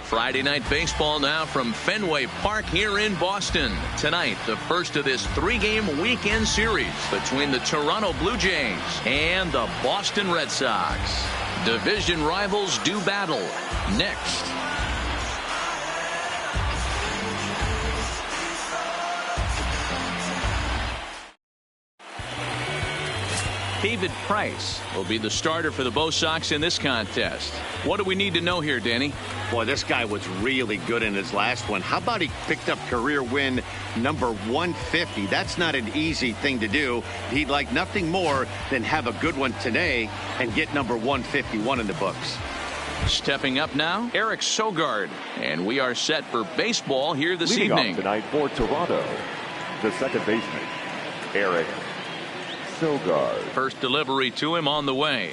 Friday night baseball now from Fenway Park here in Boston. Tonight, the first of this 3-game weekend series between the Toronto Blue Jays and the Boston Red Sox. Division rivals do battle. Next. David Price will be the starter for the Bo Sox in this contest. What do we need to know here, Danny? Boy, this guy was really good in his last one. How about he picked up career win number 150? That's not an easy thing to do. He'd like nothing more than have a good one today and get number 151 in the books. Stepping up now, Eric Sogard. And we are set for baseball here this evening. Off tonight for Toronto, the second baseman, Eric Sogard. First delivery to him on the way.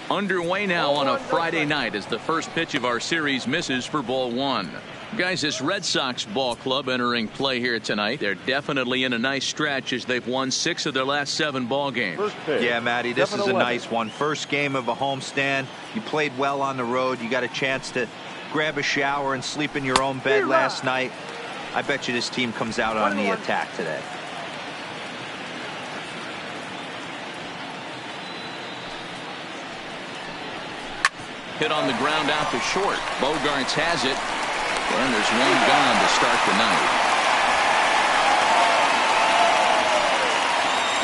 Underway now on a Friday night as the first pitch of our series misses for ball one. Guys, this Red Sox ball club entering play here tonight. They're definitely in a nice stretch as they've won 6 of their last 7 ball games. Yeah, Matty, this is a nice one. First game of a homestand. You played well on the road. You got a chance to grab a shower and sleep in your own bed last night. I bet you this team comes out on the attack today. Hit on the ground out to short. Bogaerts has it. And there's one gone to start the night.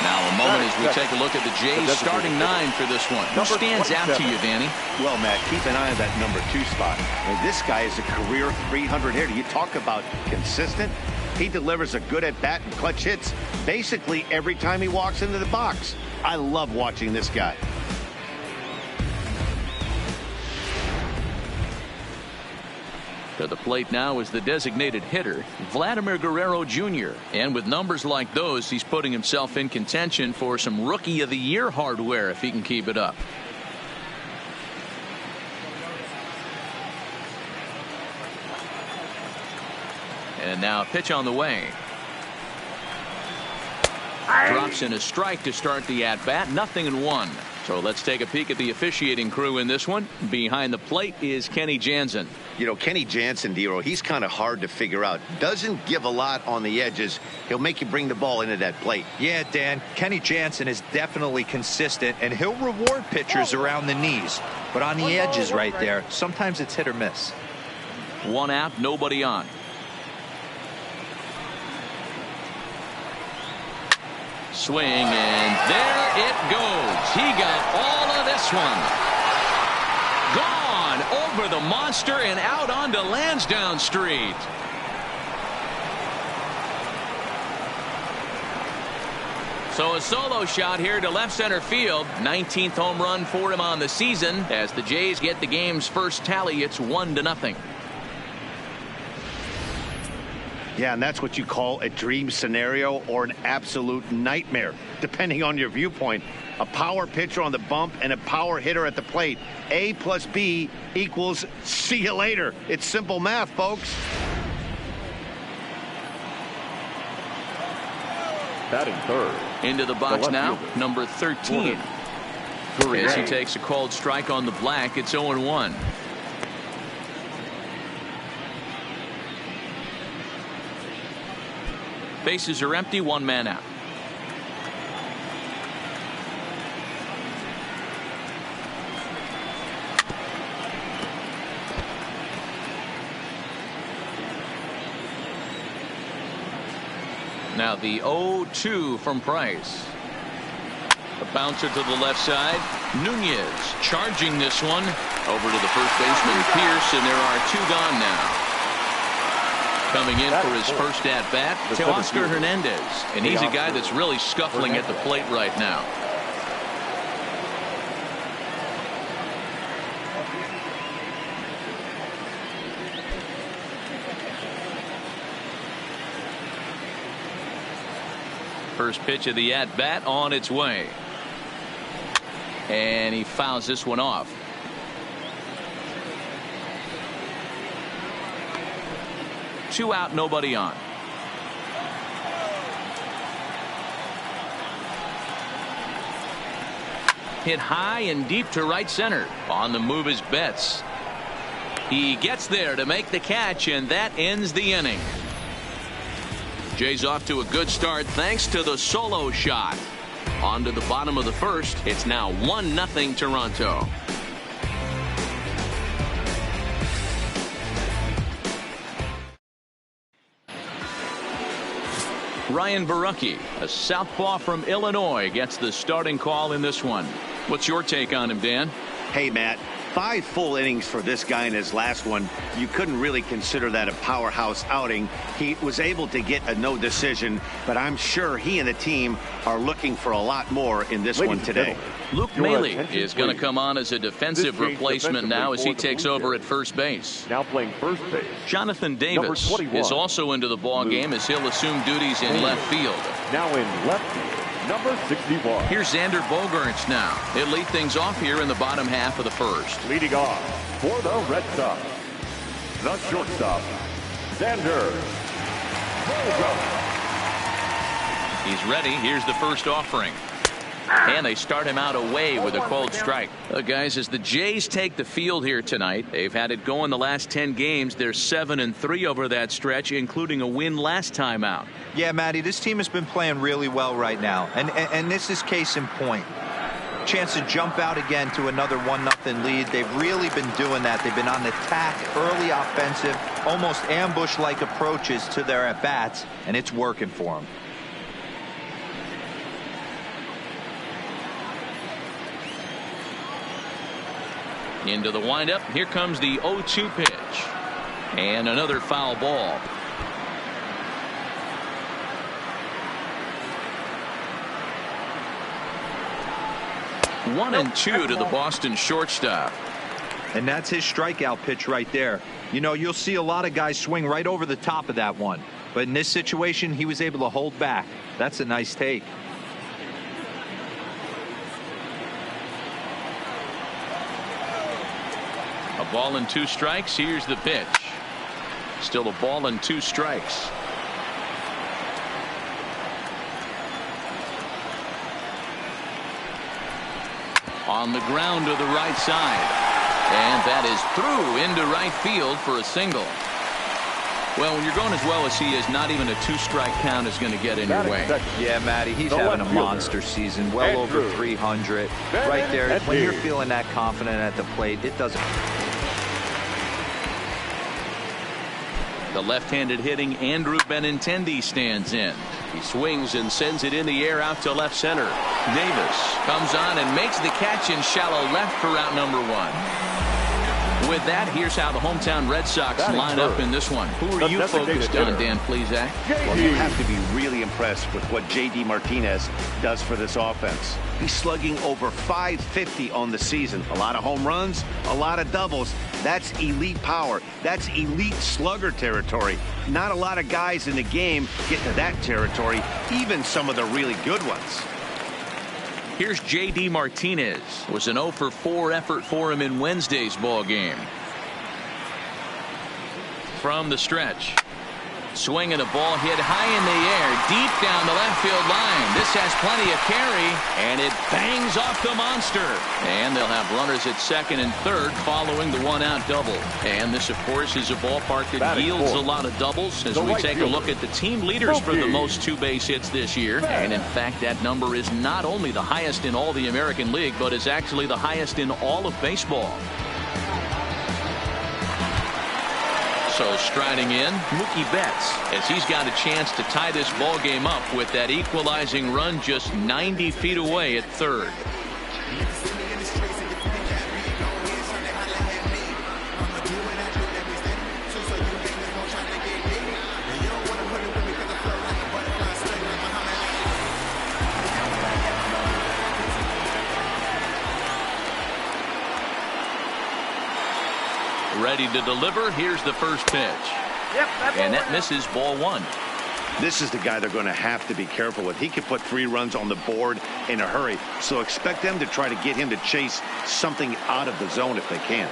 Now a moment as we take a look at the Jays starting 9 for this one. Who stands out to you, Danny? Well, Matt, keep an eye on that number 2 spot. I mean, this guy is a career 300 hitter. You talk about consistent. He delivers a good at-bat and clutch hits basically every time he walks into the box. I love watching this guy. To the plate now is the designated hitter, Vladimir Guerrero Jr. And with numbers like those, he's putting himself in contention for some Rookie of the Year hardware if he can keep it up. And now a pitch on the way. Drops in a strike to start the at-bat. 0-1. So let's take a peek at the officiating crew in this one. Behind the plate is Kenny Jansen. You know, Kenny Jansen, Dero, he's kind of hard to figure out. Doesn't give a lot on the edges. He'll make you bring the ball into that plate. Yeah, Dan, Kenny Jansen is definitely consistent, and he'll reward pitchers around the knees. But on the edges right there, sometimes it's hit or miss. 1 out, nobody on. Swing, and there it goes. He got all of this one. Gone over the monster and out onto Lansdowne Street. So a solo shot here to left center field. 19th home run for him on the season. As the Jays get the game's first tally, it's 1-0. Yeah, and that's what you call a dream scenario or an absolute nightmare, depending on your viewpoint. A power pitcher on the bump and a power hitter at the plate. A plus B equals see you later. It's simple math, folks. Batting third. Into the box now, number 13. As he takes a called strike on the black, it's 0-1. Bases are empty, 1 man out. Now the 0-2 from Price. A bouncer to the left side. Nunez charging this one over to the first baseman Pierce, and there are 2 gone now. Coming in for his first at-bat, Teoscar Hernandez. And he's a guy that's really scuffling at the plate right now. First pitch of the at-bat on its way. And he fouls this one off. Two out, nobody on. Hit high and deep to right center. On the move is Betts. He gets there to make the catch, and that ends the inning. Jays off to a good start thanks to the solo shot. On to the bottom of the first. It's now 1-0 Toronto. Ryan Borucki, a southpaw from Illinois, gets the starting call in this one. What's your take on him, Dan? Hey, Matt. 5 full innings for this guy in his last one. You couldn't really consider that a powerhouse outing. He was able to get a no decision, but I'm sure he and the team are looking for a lot more in this one today. Luke Maile is going to come on as a defensive replacement now as he takes over at first base. Now playing first base. Jonathan Davis is also into the ball game as he'll assume duties in left field. Now in left field. Number 61. Here's Xander Bogaerts now. He'll lead things off here in the bottom half of the first. Leading off for the Red Sox, the shortstop, Xander Bogaerts. He's ready. Here's the first offering. And they start him out away with a cold strike. Guys, as the Jays take the field here tonight, they've had it going the last 10 games. They're 7-3 over that stretch, including a win last time out. Yeah, Matty, this team has been playing really well right now. And this is case in point. Chance to jump out again to another 1-0 lead. They've really been doing that. They've been on the attack, early offensive, almost ambush-like approaches to their at-bats, and it's working for them. Into the windup. Here comes the 0-2 pitch. And another foul ball. One and two to the Boston shortstop. And that's his strikeout pitch right there. You know, you'll see a lot of guys swing right over the top of that one. But in this situation, he was able to hold back. That's a nice take. A ball and 2 strikes. Here's the pitch. Still a ball and 2 strikes. On the ground to the right side. And that is through into right field for a single. Well, when you're going as well as he is, not even a 2-strike count is going to get in your way. Yeah, Matty, he's having a monster season, well over 300. Right there, when you're feeling that confident at the plate, it doesn't. The left-handed hitting Andrew Benintendi stands in. He swings and sends it in the air out to left center. Davis comes on and makes the catch in shallow left for out number 1. With that, here's how the hometown Red Sox line up in this one. Who are you focused on, Dan Plesac? Well, you have to be really impressed with what J.D. Martinez does for this offense. He's slugging over .550 on the season. A lot of home runs, a lot of doubles. That's elite power. That's elite slugger territory. Not a lot of guys in the game get to that territory, even some of the really good ones. Here's J.D. Martinez. It was an 0-for-4 effort for him in Wednesday's ball game. From the stretch. Swinging a ball hit high in the air, deep down the left field line. This has plenty of carry, and it bangs off the monster. And they'll have runners at second and third following the 1-out double. And this, of course, is a ballpark that yields a lot of doubles as we take a look at the team leaders for the most 2-base hits this year. And, in fact, that number is not only the highest in all the American League, but is actually the highest in all of baseball. So striding in, Mookie Betts, as he's got a chance to tie this ball game up with that equalizing run just 90 feet away at third. Ready to deliver. Here's the first pitch. And that misses ball 1. This is the guy they're going to have to be careful with. He could put 3 runs on the board in a hurry. So expect them to try to get him to chase something out of the zone if they can.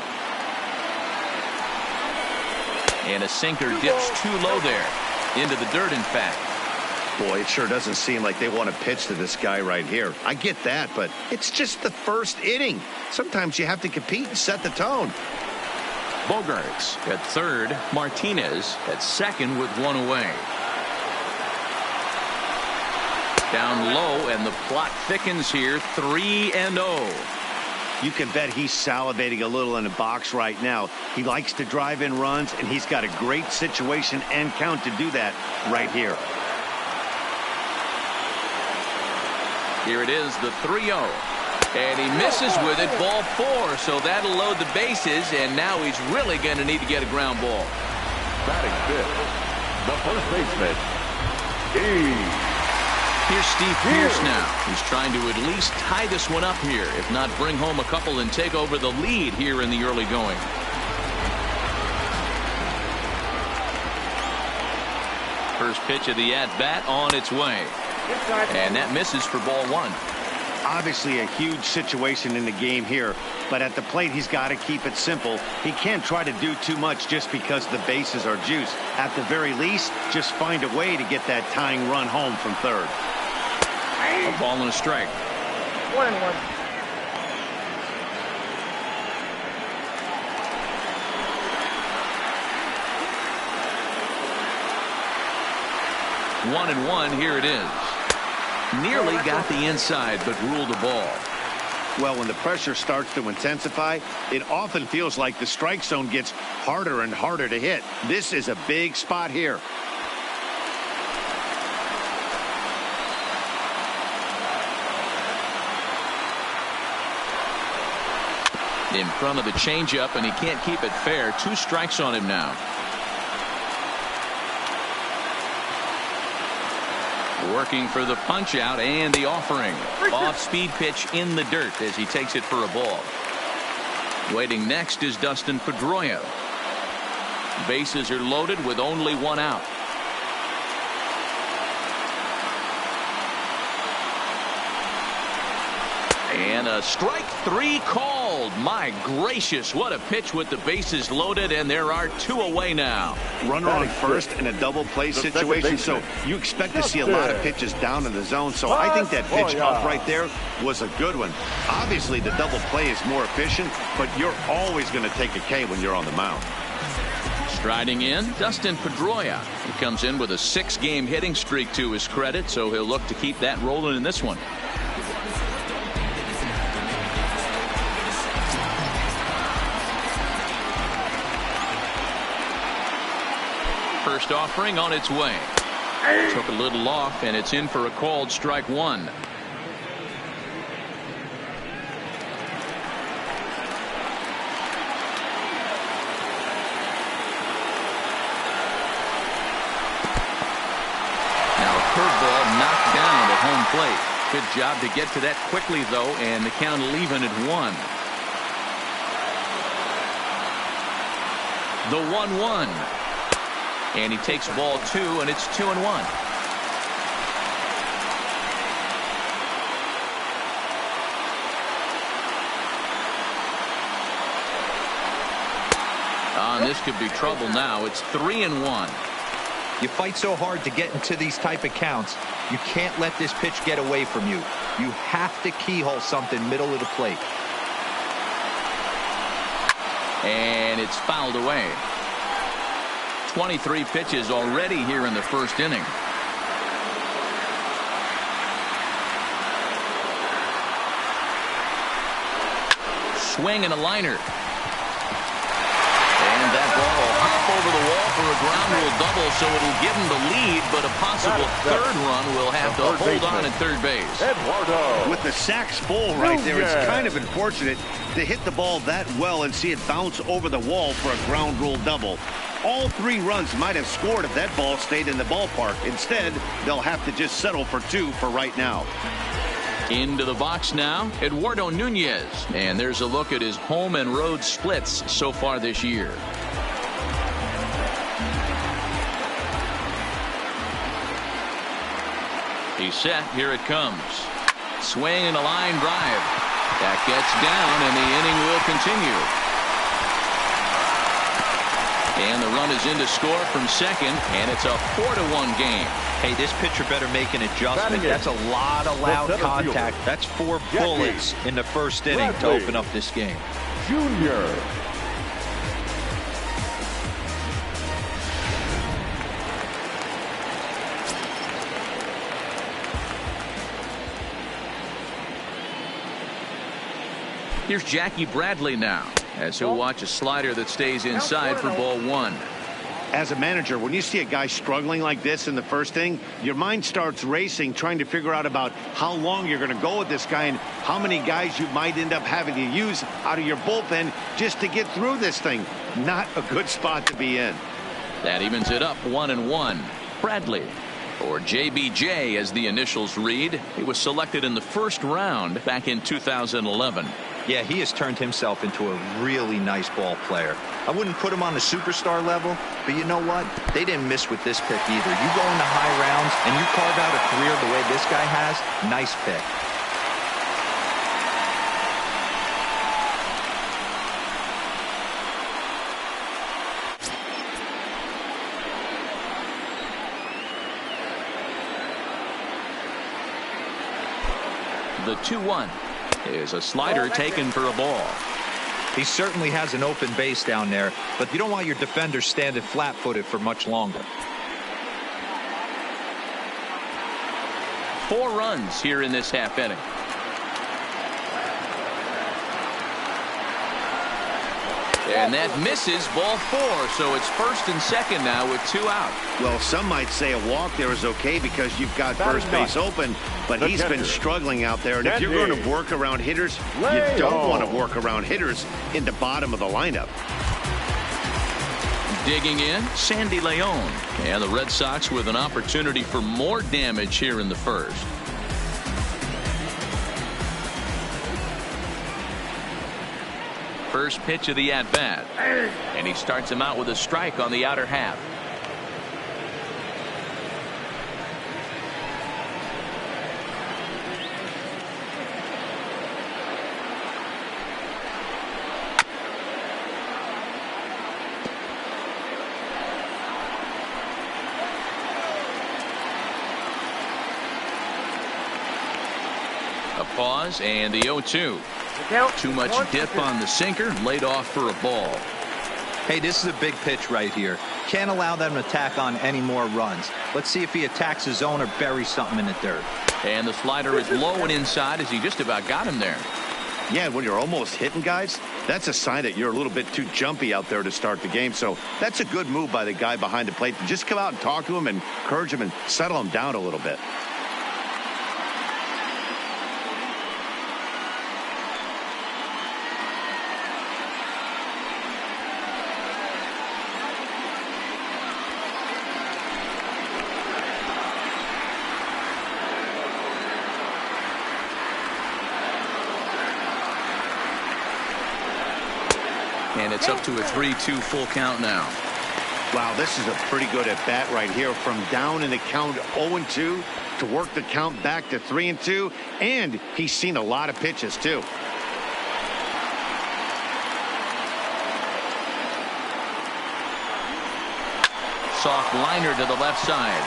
And a sinker dips too low there. Into the dirt, in fact. Boy, it sure doesn't seem like they want to pitch to this guy right here. I get that, but it's just the first inning. Sometimes you have to compete and set the tone. Bogarts at third. Martinez at second with one away. Down low, and the plot thickens here. 3-0. You can bet he's salivating a little in the box right now. He likes to drive in runs, and he's got a great situation and count to do that right here. Here it is, the 3-0. And he misses with it, ball 4. So that'll load the bases, and now he's really going to need to get a ground ball. Batting fifth, the first baseman, E. Here's Steve Pearce now. He's trying to at least tie this one up here, if not bring home a couple and take over the lead here in the early going. First pitch of the at-bat on its way. And that misses for ball 1. Obviously a huge situation in the game here, but at the plate he's got to keep it simple. He can't try to do too much just because the bases are juiced. At the very least, just find a way to get that tying run home from third. A ball and a strike. 1-1. 1-1. Here it is. Nearly got the inside, but ruled a ball. Well, when the pressure starts to intensify, it often feels like the strike zone gets harder and harder to hit. This is a big spot here. In front of the changeup, and he can't keep it fair. 2 strikes on him now. Working for the punch out and the offering. Off-speed pitch in the dirt as he takes it for a ball. Waiting next is Dustin Pedroia. Bases are loaded with only 1 out. And a strike 3 called. My gracious, what a pitch with the bases loaded, and there are 2 away now. Runner on first in a double play situation, so you expect to see a lot of pitches down in the zone. So I think that pitch up right there was a good one. Obviously the double play is more efficient, but you're always going to take a K when you're on the mound. Striding in, Dustin Pedroia. He comes in with a 6-game hitting streak to his credit, so he'll look to keep that rolling in this one. First offering on its way. Took a little off, and it's in for a called strike 1. Now a curveball knocked down at home plate. Good job to get to that quickly, though, and the count leaving at 1. The 1-1. And he takes ball 2, and it's 2-1. And this could be trouble now. It's 3-1. You fight so hard to get into these type of counts. You can't let this pitch get away from you. You have to keyhole something middle of the plate. And it's fouled away. 23 pitches already here in the first inning. Swing and a liner. And that ball will hop over the wall for a ground rule double, so it'll give him the lead, but a possible third run will have to hold on at third base. Eduardo. With the sacks full right there, it's kind of unfortunate to hit the ball that well and see it bounce over the wall for a ground rule double. All 3 runs might have scored if that ball stayed in the ballpark. Instead, they'll have to just settle for 2 for right now. Into the box now, Eduardo Nunez. And there's a look at his home and road splits so far this year. He's set. Here it comes. Swing and a line drive. That gets down, and the inning will continue. And the run is in to score from second, and it's a 4-1 game. Hey, this pitcher better make an adjustment. That's a lot of loud contact. That's 4 bullets in the first inning to open up this game. Junior. Here's Jackie Bradley now, as he'll watch a slider that stays inside for ball 1. As a manager, when you see a guy struggling like this in the first inning, your mind starts racing, trying to figure out about how long you're going to go with this guy and how many guys you might end up having to use out of your bullpen just to get through this thing. Not a good spot to be in. That evens it up 1-1. Bradley, or JBJ as the initials read. He was selected in the first round back in 2011. Yeah, he has turned himself into a really nice ball player. I wouldn't put him on the superstar level, but you know what? They didn't miss with this pick either. You go into high rounds and you carve out a career the way this guy has, nice pick. The 2-1 is a slider taken for a ball. He certainly has an open base down there, but you don't want your defender standing flat-footed for much longer. 4 runs here in this half inning. And that misses, ball 4, so it's first and second now with 2 out. Well, some might say a walk there is okay because you've got first base open, but he's been struggling out there. And if you're going to work around hitters, you don't want to work around hitters in the bottom of the lineup. Digging in, Sandy Leon. And the Red Sox with an opportunity for more damage here in the first. First pitch of the at-bat. And he starts him out with a strike on the outer half. A pause and the 0-2. Too much dip on the sinker, laid off for a ball. Hey, this is a big pitch right here. Can't allow them to tack on any more runs. Let's see if he attacks his zone or buries something in the dirt. And the slider is low and inside as he just about got him there. Yeah, when you're almost hitting guys, that's a sign that you're a little bit too jumpy out there to start the game. So that's a good move by the guy behind the plate to just come out and talk to him and encourage him and settle him down a little bit. And it's up to a 3-2 full count now. Wow, this is a pretty good at bat right here. From down in the count 0-2 to work the count back to 3-2. And he's seen a lot of pitches, too. Soft liner to the left side.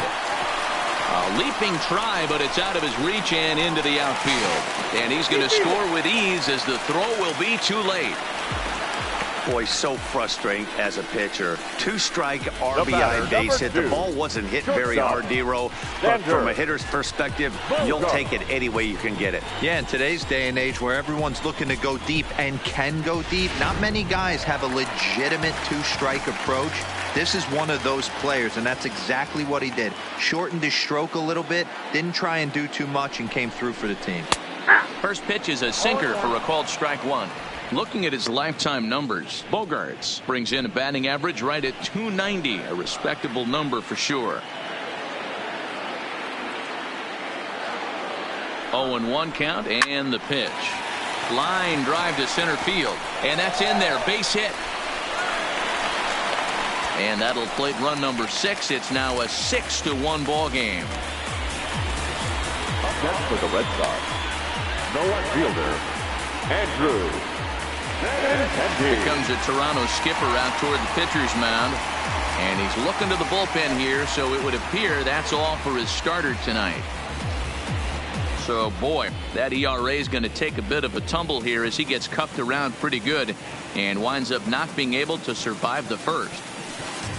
A leaping try, but it's out of his reach and into the outfield. And he's going to score with ease as the throw will be too late. Boy, so frustrating as a pitcher. 2-strike RBI base hit. The ball wasn't hit very hard, D-Row, but from a hitter's perspective, you'll take it any way you can get it. Yeah, in today's day and age where everyone's looking to go deep and can go deep, not many guys have a legitimate 2-strike approach. This is one of those players, and that's exactly what he did. Shortened his stroke a little bit, didn't try and do too much, and came through for the team. First pitch is a sinker for a called strike 1. Looking at his lifetime numbers, Bogaerts brings in a batting average right at .290, a respectable number for sure. 0-1 count and the pitch. Line drive to center field, and that's in there, base hit. And that'll plate run number 6. It's now a 6-1 ball game. Up next for the Red Sox, the left fielder, Andrew. Here comes a Toronto skipper out toward the pitcher's mound. And he's looking to the bullpen here, so it would appear that's all for his starter tonight. So, boy, that ERA is going to take a bit of a tumble here as he gets cuffed around pretty good and winds up not being able to survive the first.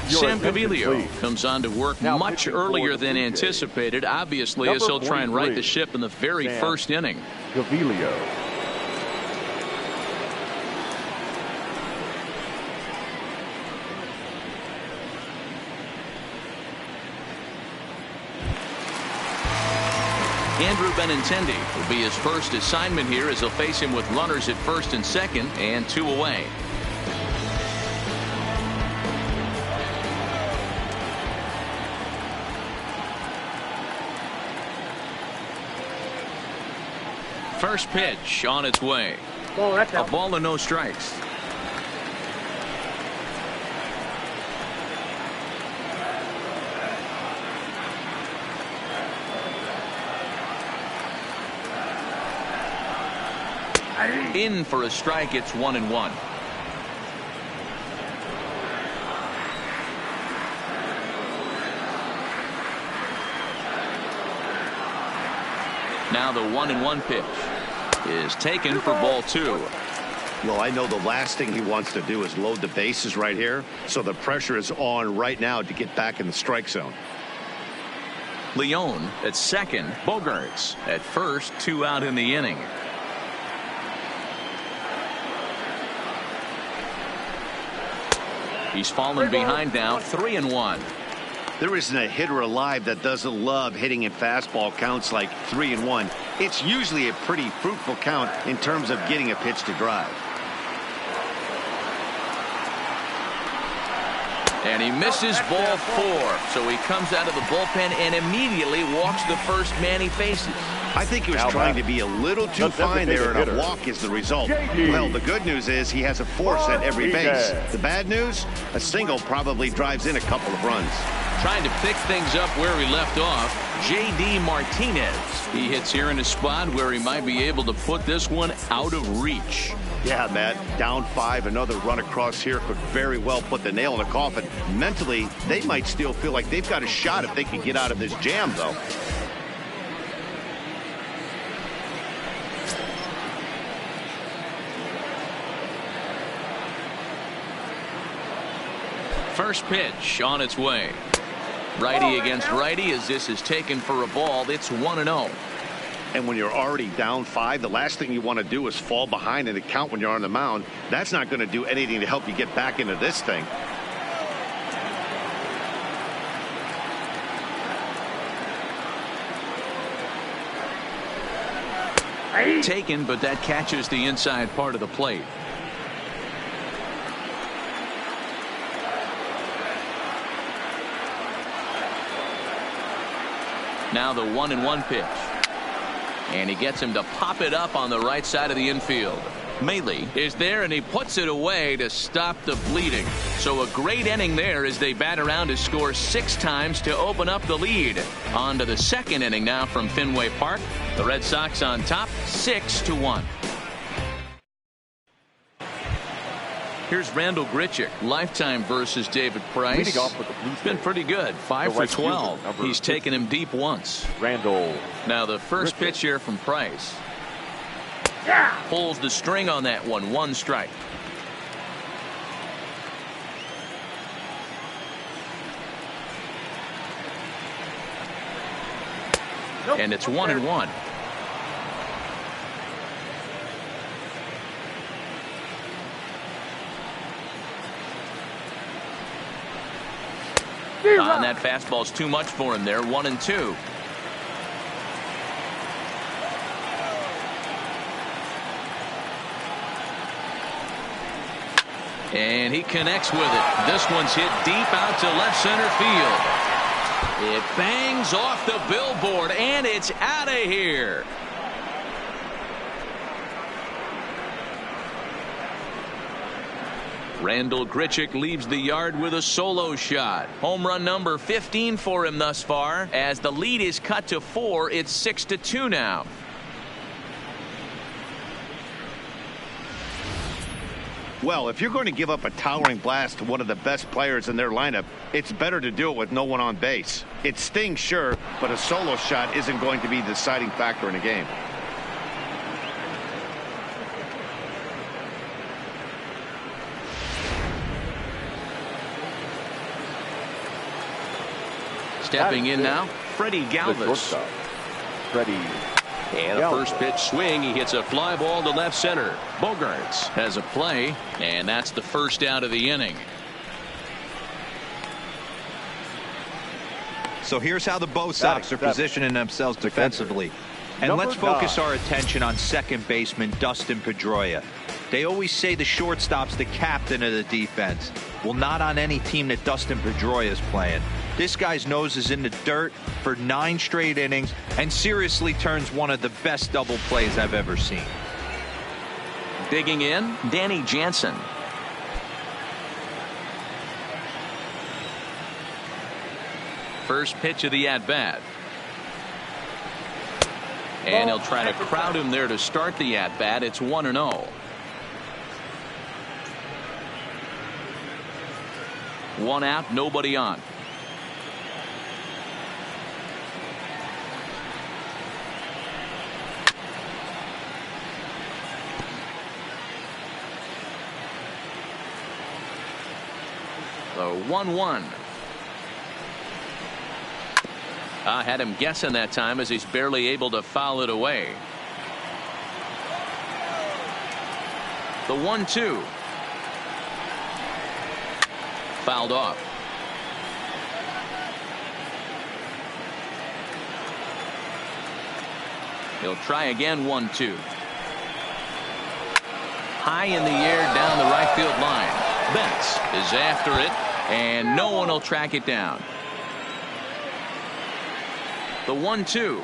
Sam Gaviglio comes on to work much earlier than anticipated, obviously, as he'll try and right the ship in the very first inning. Gaviglio. Andrew Benintendi will be his first assignment here as he'll face him with runners at first and second and 2 away. First pitch on its way. A ball and no strikes. In for a strike. It's 1-1. Now the 1-1 pitch is taken for ball 2. Well, I know the last thing he wants to do is load the bases right here, so the pressure is on right now to get back in the strike zone. Leone at second. Bogaerts at first. 2 out in the inning. He's fallen behind now. 3-1. There isn't a hitter alive that doesn't love hitting in fastball counts like 3-1. It's usually a pretty fruitful count in terms of getting a pitch to drive. And he misses ball 4. So he comes out of the bullpen and immediately walks the first man he faces. I think he was trying to be a little too fine there, and a walk is the result. Well, the good news is he has a force at every base. The bad news, a single probably drives in a couple of runs. Trying to pick things up where he left off, J.D. Martinez. He hits here in a spot where he might be able to put this one out of reach. Yeah, Matt, down 5, another run across here could very well put the nail in the coffin. Mentally, they might still feel like they've got a shot if they can get out of this jam, though. First pitch on its way. Righty against righty as this is taken for a ball. It's 1-0. And when you're already down 5, the last thing you want to do is fall behind in the count when you're on the mound. That's not going to do anything to help you get back into this thing. Taken, but that catches the inside part of the plate. Now the 1-1 pitch. And he gets him to pop it up on the right side of the infield. Maile is there and he puts it away to stop the bleeding. So a great inning there as they bat around to score 6 times to open up the lead. On to the second inning now from Fenway Park. The Red Sox on top 6-1. Here's Randal Grichuk, lifetime versus David Price. Been pretty good, 5 for 12. He's taken him deep once. Randal. Now the first pitch here from Price. Pulls the string on that one. 1 strike. And it's 1-1. And that fastball's too much for him there. 1-2. And he connects with it. This one's hit deep out to left center field. It bangs off the billboard and it's out of here. Randal Grichuk leaves the yard with a solo shot. Home run number 15 for him thus far. As the lead is cut to 4, it's 6-2 now. Well, if you're going to give up a towering blast to one of the best players in their lineup, it's better to do it with no one on base. It stings, sure, but a solo shot isn't going to be the deciding factor in a game. Stepping in now, Freddie Galvis. Freddie. And a first pitch swing. He hits a fly ball to left center. Bogaerts has a play, and that's the first out of the inning. So here's how the Bo Sox are positioning themselves defensively. And let's focus our attention on second baseman Dustin Pedroia. They always say the shortstop's the captain of the defense. Well, not on any team that Dustin Pedroia is playing. This guy's nose is in the dirt for 9 straight innings and seriously turns one of the best double plays I've ever seen. Digging in, Danny Jansen. First pitch of the at-bat. And he'll try to crowd him there to start the at-bat. It's 1-0. 1 out, nobody on. So 1-1. I had him guessing that time as he's barely able to foul it away. The 1-2. Fouled off. He'll try again. 1-2. High in the air down the right field line. Betts is after it, and no one will track it down. The 1-2.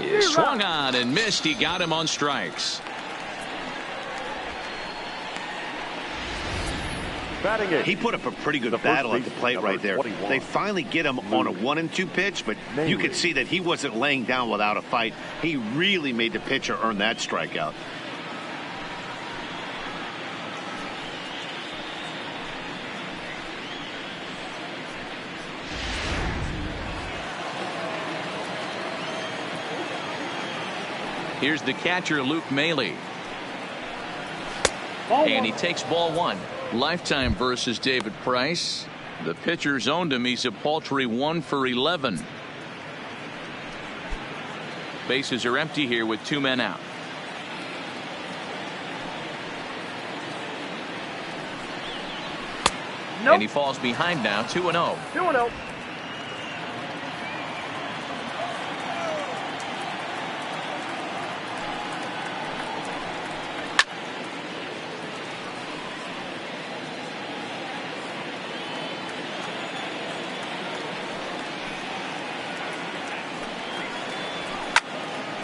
He swung on and missed. He got him on strikes. He put up a pretty good battle at the plate right there. They finally get him on a 1-2 pitch, but you could see that he wasn't laying down without a fight. He really made the pitcher earn that strikeout. Here's the catcher, Luke Maile. And he takes ball 1. Lifetime versus David Price. The pitcher's owned him. He's a paltry 1 for 11. Bases are empty here with 2 men out. And he falls behind now. 2-0. 2-0.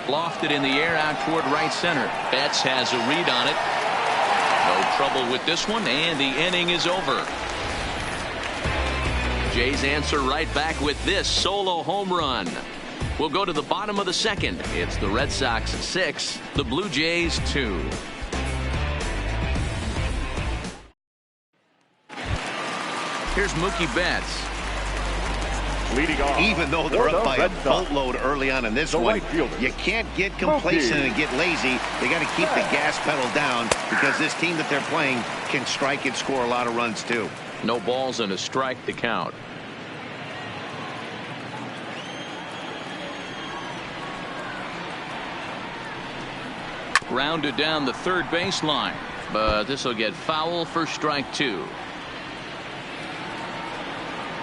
Lofted in the air out toward right center. Betts has a read on it. No trouble with this one, and the inning is over. Jays answer right back with this solo home run. We'll go to the bottom of the second. It's the Red Sox 6, the Blue Jays 2. Here's Mookie Betts. Even though they're up by a boatload early on in this one, you can't get complacent and get lazy. They got to keep the gas pedal down because this team that they're playing can strike and score a lot of runs too. No balls and a strike to count. Grounded down the third baseline, but this will get foul for strike 2.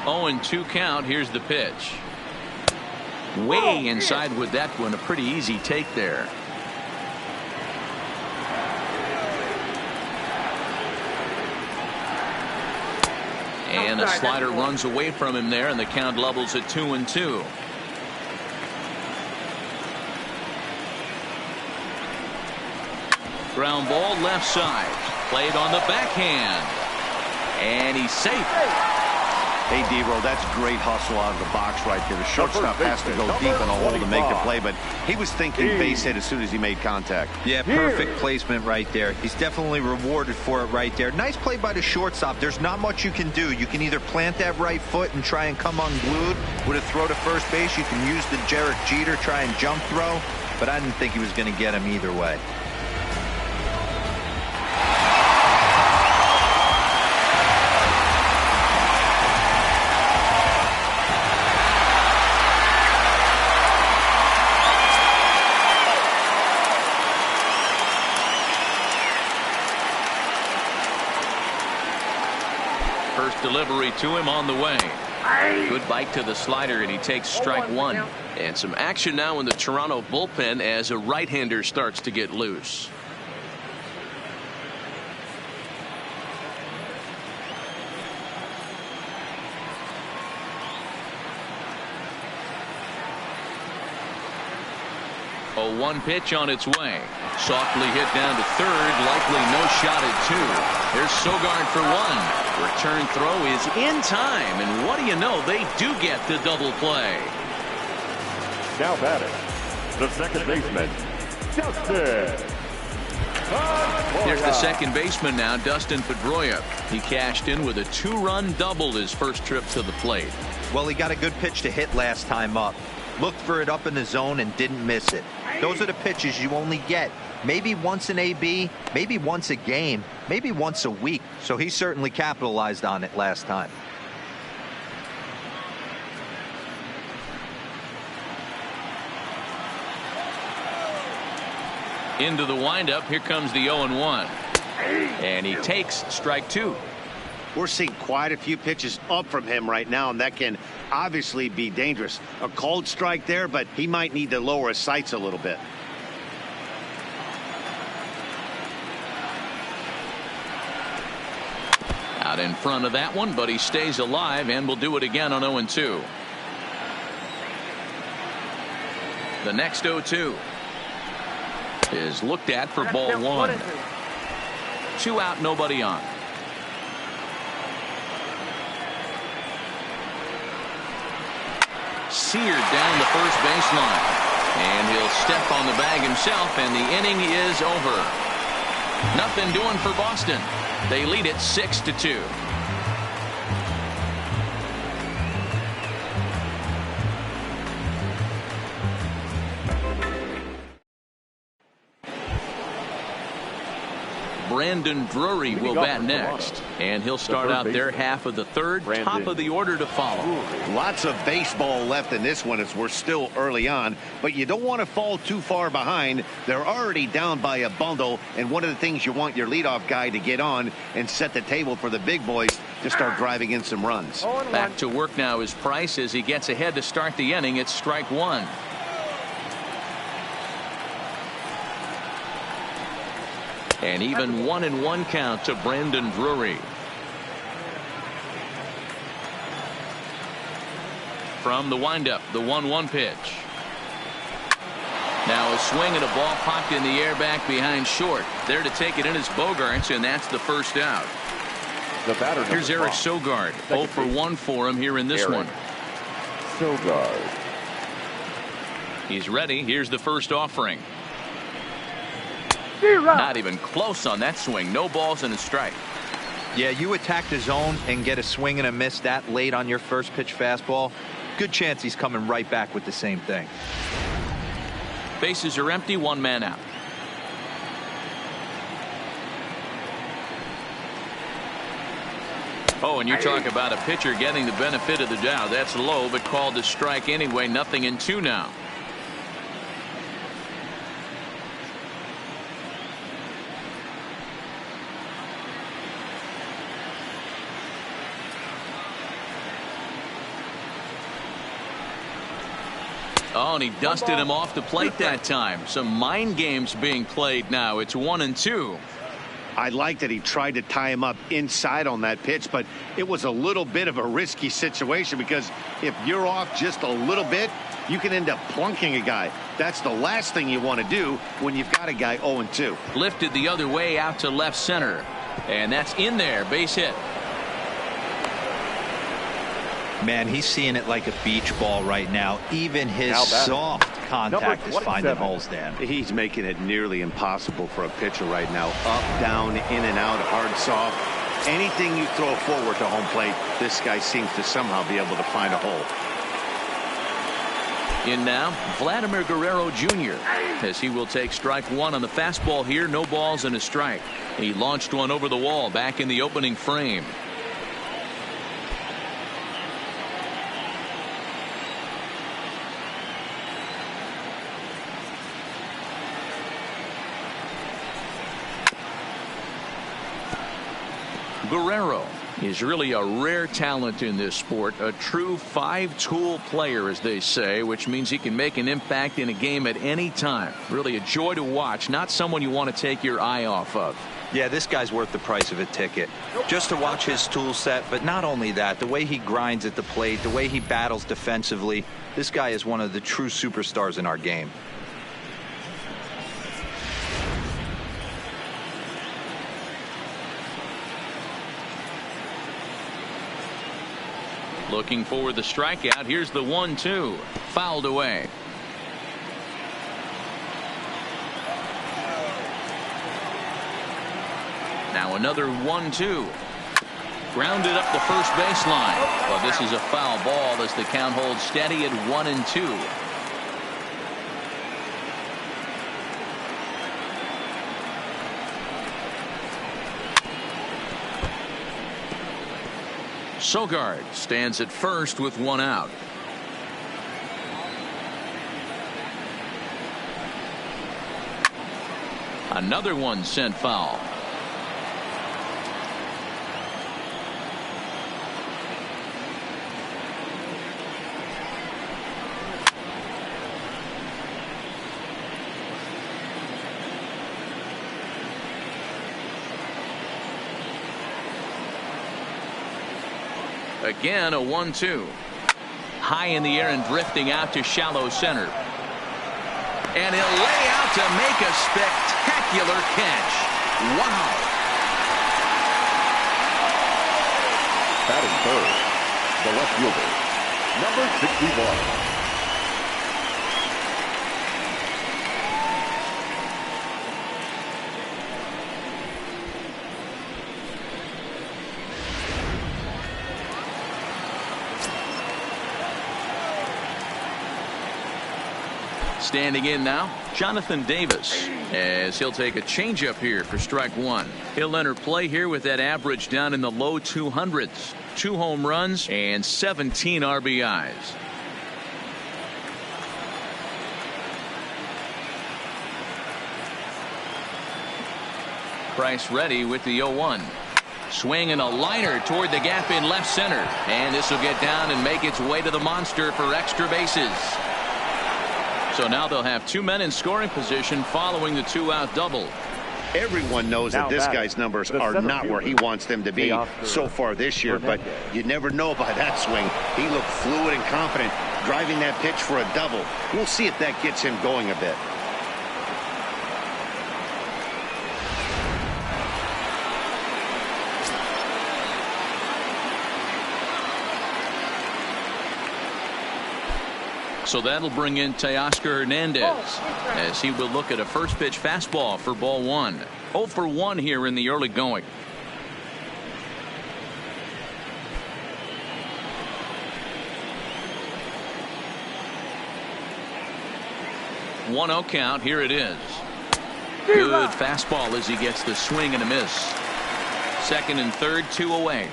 0-2 count. Here's the pitch. Way inside with that one. A pretty easy take there. And the slider runs away from him there, and the count levels at 2-2. Ground ball left side. Played on the backhand. And he's safe. Hey, D-Roll, that's great hustle out of the box right there. The shortstop has to go deep in a hole to make the play, but he was thinking base hit as soon as he made contact. Yeah, perfect placement right there. He's definitely rewarded for it right there. Nice play by the shortstop. There's not much you can do. You can either plant that right foot and try and come unglued with a throw to first base. You can use the Derek Jeter, try and jump throw, but I didn't think he was going to get him either way. delivery to him on the way. Good bite to the slider, and he takes strike one. And some action now in the Toronto bullpen as a right-hander starts to get loose. A 1 pitch on its way. Softly hit down to third. Likely no shot at 2. There's Sogard for 1. Return throw is in time. And what do you know? They do get the double play. Now batting, the second baseman, Dustin. Here's the second baseman now, Dustin Pedroia. He cashed in with a 2-run double his first trip to the plate. Well, he got a good pitch to hit last time up. Looked for it up in the zone and didn't miss it. Those are the pitches you only get maybe once in AB, maybe once a game, maybe once a week. So he certainly capitalized on it last time. Into the windup. Here comes the 0-1. And he takes strike 2. We're seeing quite a few pitches up from him right now, and that can obviously be dangerous. A cold strike there, but he might need to lower his sights a little bit. Out in front of that one, but he stays alive and will do it again on 0-2. The next 0-2 is looked at for ball 1. 2 out, nobody on. Seared down the first baseline, and he'll step on the bag himself, and the inning is over. Nothing doing for Boston. They lead it 6-2. Brandon Drury will bat next, and he'll start out their half of the third. Top of the order to follow. Lots of baseball left in this one as we're still early on, but you don't want to fall too far behind. They're already down by a bundle, and one of the things you want your leadoff guy to get on and set the table for the big boys to start driving in some runs. Back to work now is Price as he gets ahead to start the inning. It's strike 1. And even 1-1 count to Brandon Drury. From the windup, the 1-1 pitch. Now a swing and a ball popped in the air back behind short. There to take it in is Bogaerts, and that's the first out. The batter. Here's Eric Sogard. 0 for 1 for him here in this one. Sogard. He's ready. Here's the first offering. Not even close on that swing. No balls and a strike. Yeah, you attack the zone and get a swing and a miss that late on your first pitch fastball. Good chance he's coming right back with the same thing. Bases are empty. 1 man out. Oh, and you talk about a pitcher getting the benefit of the doubt. That's low, but called a strike anyway. 0-2 now. Oh, and he dusted him off the plate that time. Some mind games being played now. It's 1-2. I like that he tried to tie him up inside on that pitch, but it was a little bit of a risky situation because if you're off just a little bit, you can end up plunking a guy. That's the last thing you want to do when you've got a guy 0-2. Lifted the other way out to left center. And that's in there. Base hit. Man, he's seeing it like a beach ball right now. Even his soft contact is finding holes, Dan. He's making it nearly impossible for a pitcher right now. Up, down, in and out, hard, soft. Anything you throw forward to home plate, this guy seems to somehow be able to find a hole. In now, Vladimir Guerrero Jr. as he will take strike 1 on the fastball here. No balls and a strike. He launched one over the wall back in the opening frame. Guerrero is really a rare talent in this sport, a true five-tool player, as they say, which means he can make an impact in a game at any time. Really a joy to watch, not someone you want to take your eye off of. Yeah, this guy's worth the price of a ticket. Just to watch his tool set, but not only that, the way he grinds at the plate, the way he battles defensively, this guy is one of the true superstars in our game. Looking for the strikeout. Here's the 1-2. Fouled away. Now another 1-2. Grounded up the first baseline. Well, this is a foul ball as the count holds steady at 1-2. Sogard stands at first with one out. Another one sent foul. Again, a 1-2. High in the air and drifting out to shallow center. And he'll lay out to make a spectacular catch. Wow. Batting third, the left fielder, number 61. Standing in now, Jonathan Davis, as he'll take a changeup here for strike one. He'll enter play here with that average down in the low 200s. 2 home runs and 17 RBIs. Price ready with the 0-1. Swing and a liner toward the gap in left center. And this will get down and make its way to the monster for extra bases. So now they'll have 2 men in scoring position following the 2-out double. Everyone knows that this guy's numbers are not where he wants them to be so far this year, but you never know by that swing. He looked fluid and confident, driving that pitch for a double. We'll see if that gets him going a bit. So that'll bring in Teoscar Hernandez as he will look at a first pitch fastball for ball 1. 0 for 1 here in the early going. One 0 count. Here it is. Good fastball as he gets the swing and a miss. Second and third, 2 away.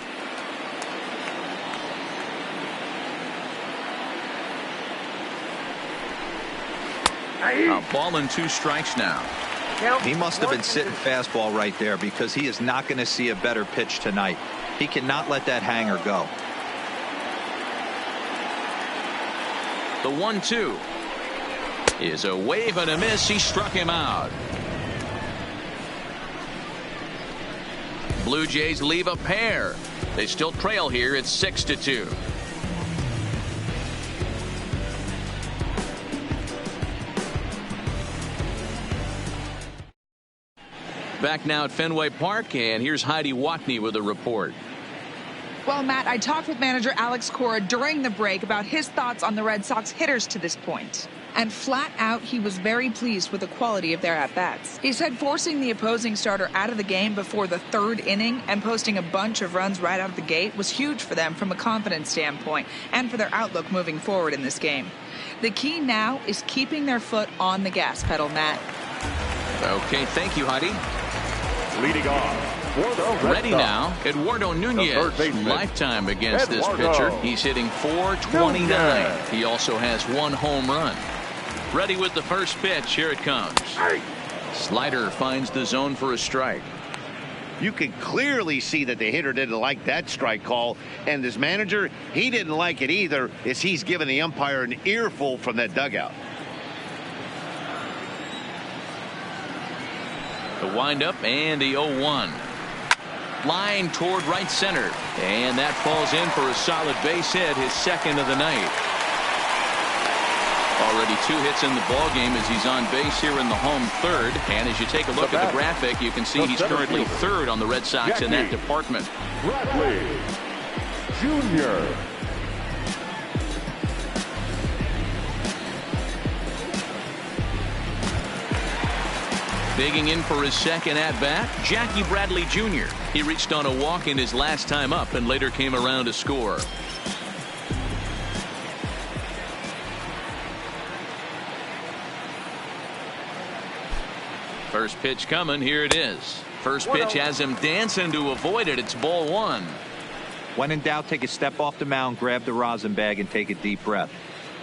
A ball and 2 strikes now. He must have been sitting fastball right there because he is not going to see a better pitch tonight. He cannot let that hanger go. The 1-2 is a wave and a miss. He struck him out. Blue Jays leave a pair. They still trail here. It's 6-2. Back now at Fenway Park, and here's Heidi Watney with a report. Well, Matt, I talked with manager Alex Cora during the break about his thoughts on the Red Sox hitters to this point. And flat out, he was very pleased with the quality of their at-bats. He said forcing the opposing starter out of the game before the 3rd inning and posting a bunch of runs right out of the gate was huge for them from a confidence standpoint and for their outlook moving forward in this game. The key now is keeping their foot on the gas pedal, Matt. Okay, thank you, Heidi. Leading off for the Ready now, Eduardo Nunez. Lifetime against this pitcher. He's hitting .429. He also has 1 home run. Ready with the first pitch. Here it comes. Slider finds the zone for a strike. You can clearly see that the hitter didn't like that strike call, and this manager, he didn't like it either, as he's given the umpire an earful from that dugout. The windup and the 0-1. Line toward right center, and that falls in for a solid base hit, his second of the night. Already 2 hits in the ball game as he's on base here in the home third. And as you take a look at the graphic, you can see he's currently third on the Red Sox in that department. Bradley Jr. Digging in for his second at-bat, Jackie Bradley Jr. He reached on a walk in his last time up and later came around to score. First pitch coming. Here it is. First pitch has him dancing to avoid it. It's ball 1. When in doubt, take a step off the mound, grab the rosin bag, and take a deep breath.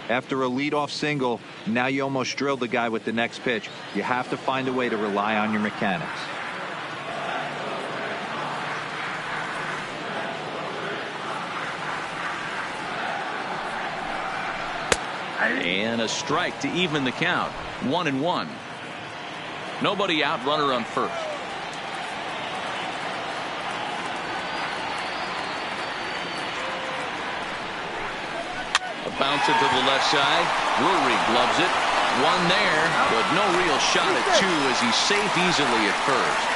After a leadoff single, now you almost drilled the guy with the next pitch. You have to find a way to rely on your mechanics. And a strike to even the count. 1-1. Nobody out, runner on first. A bouncer to the left side. Drury gloves it. One there, but no real shot at 2 as he's safe easily at first.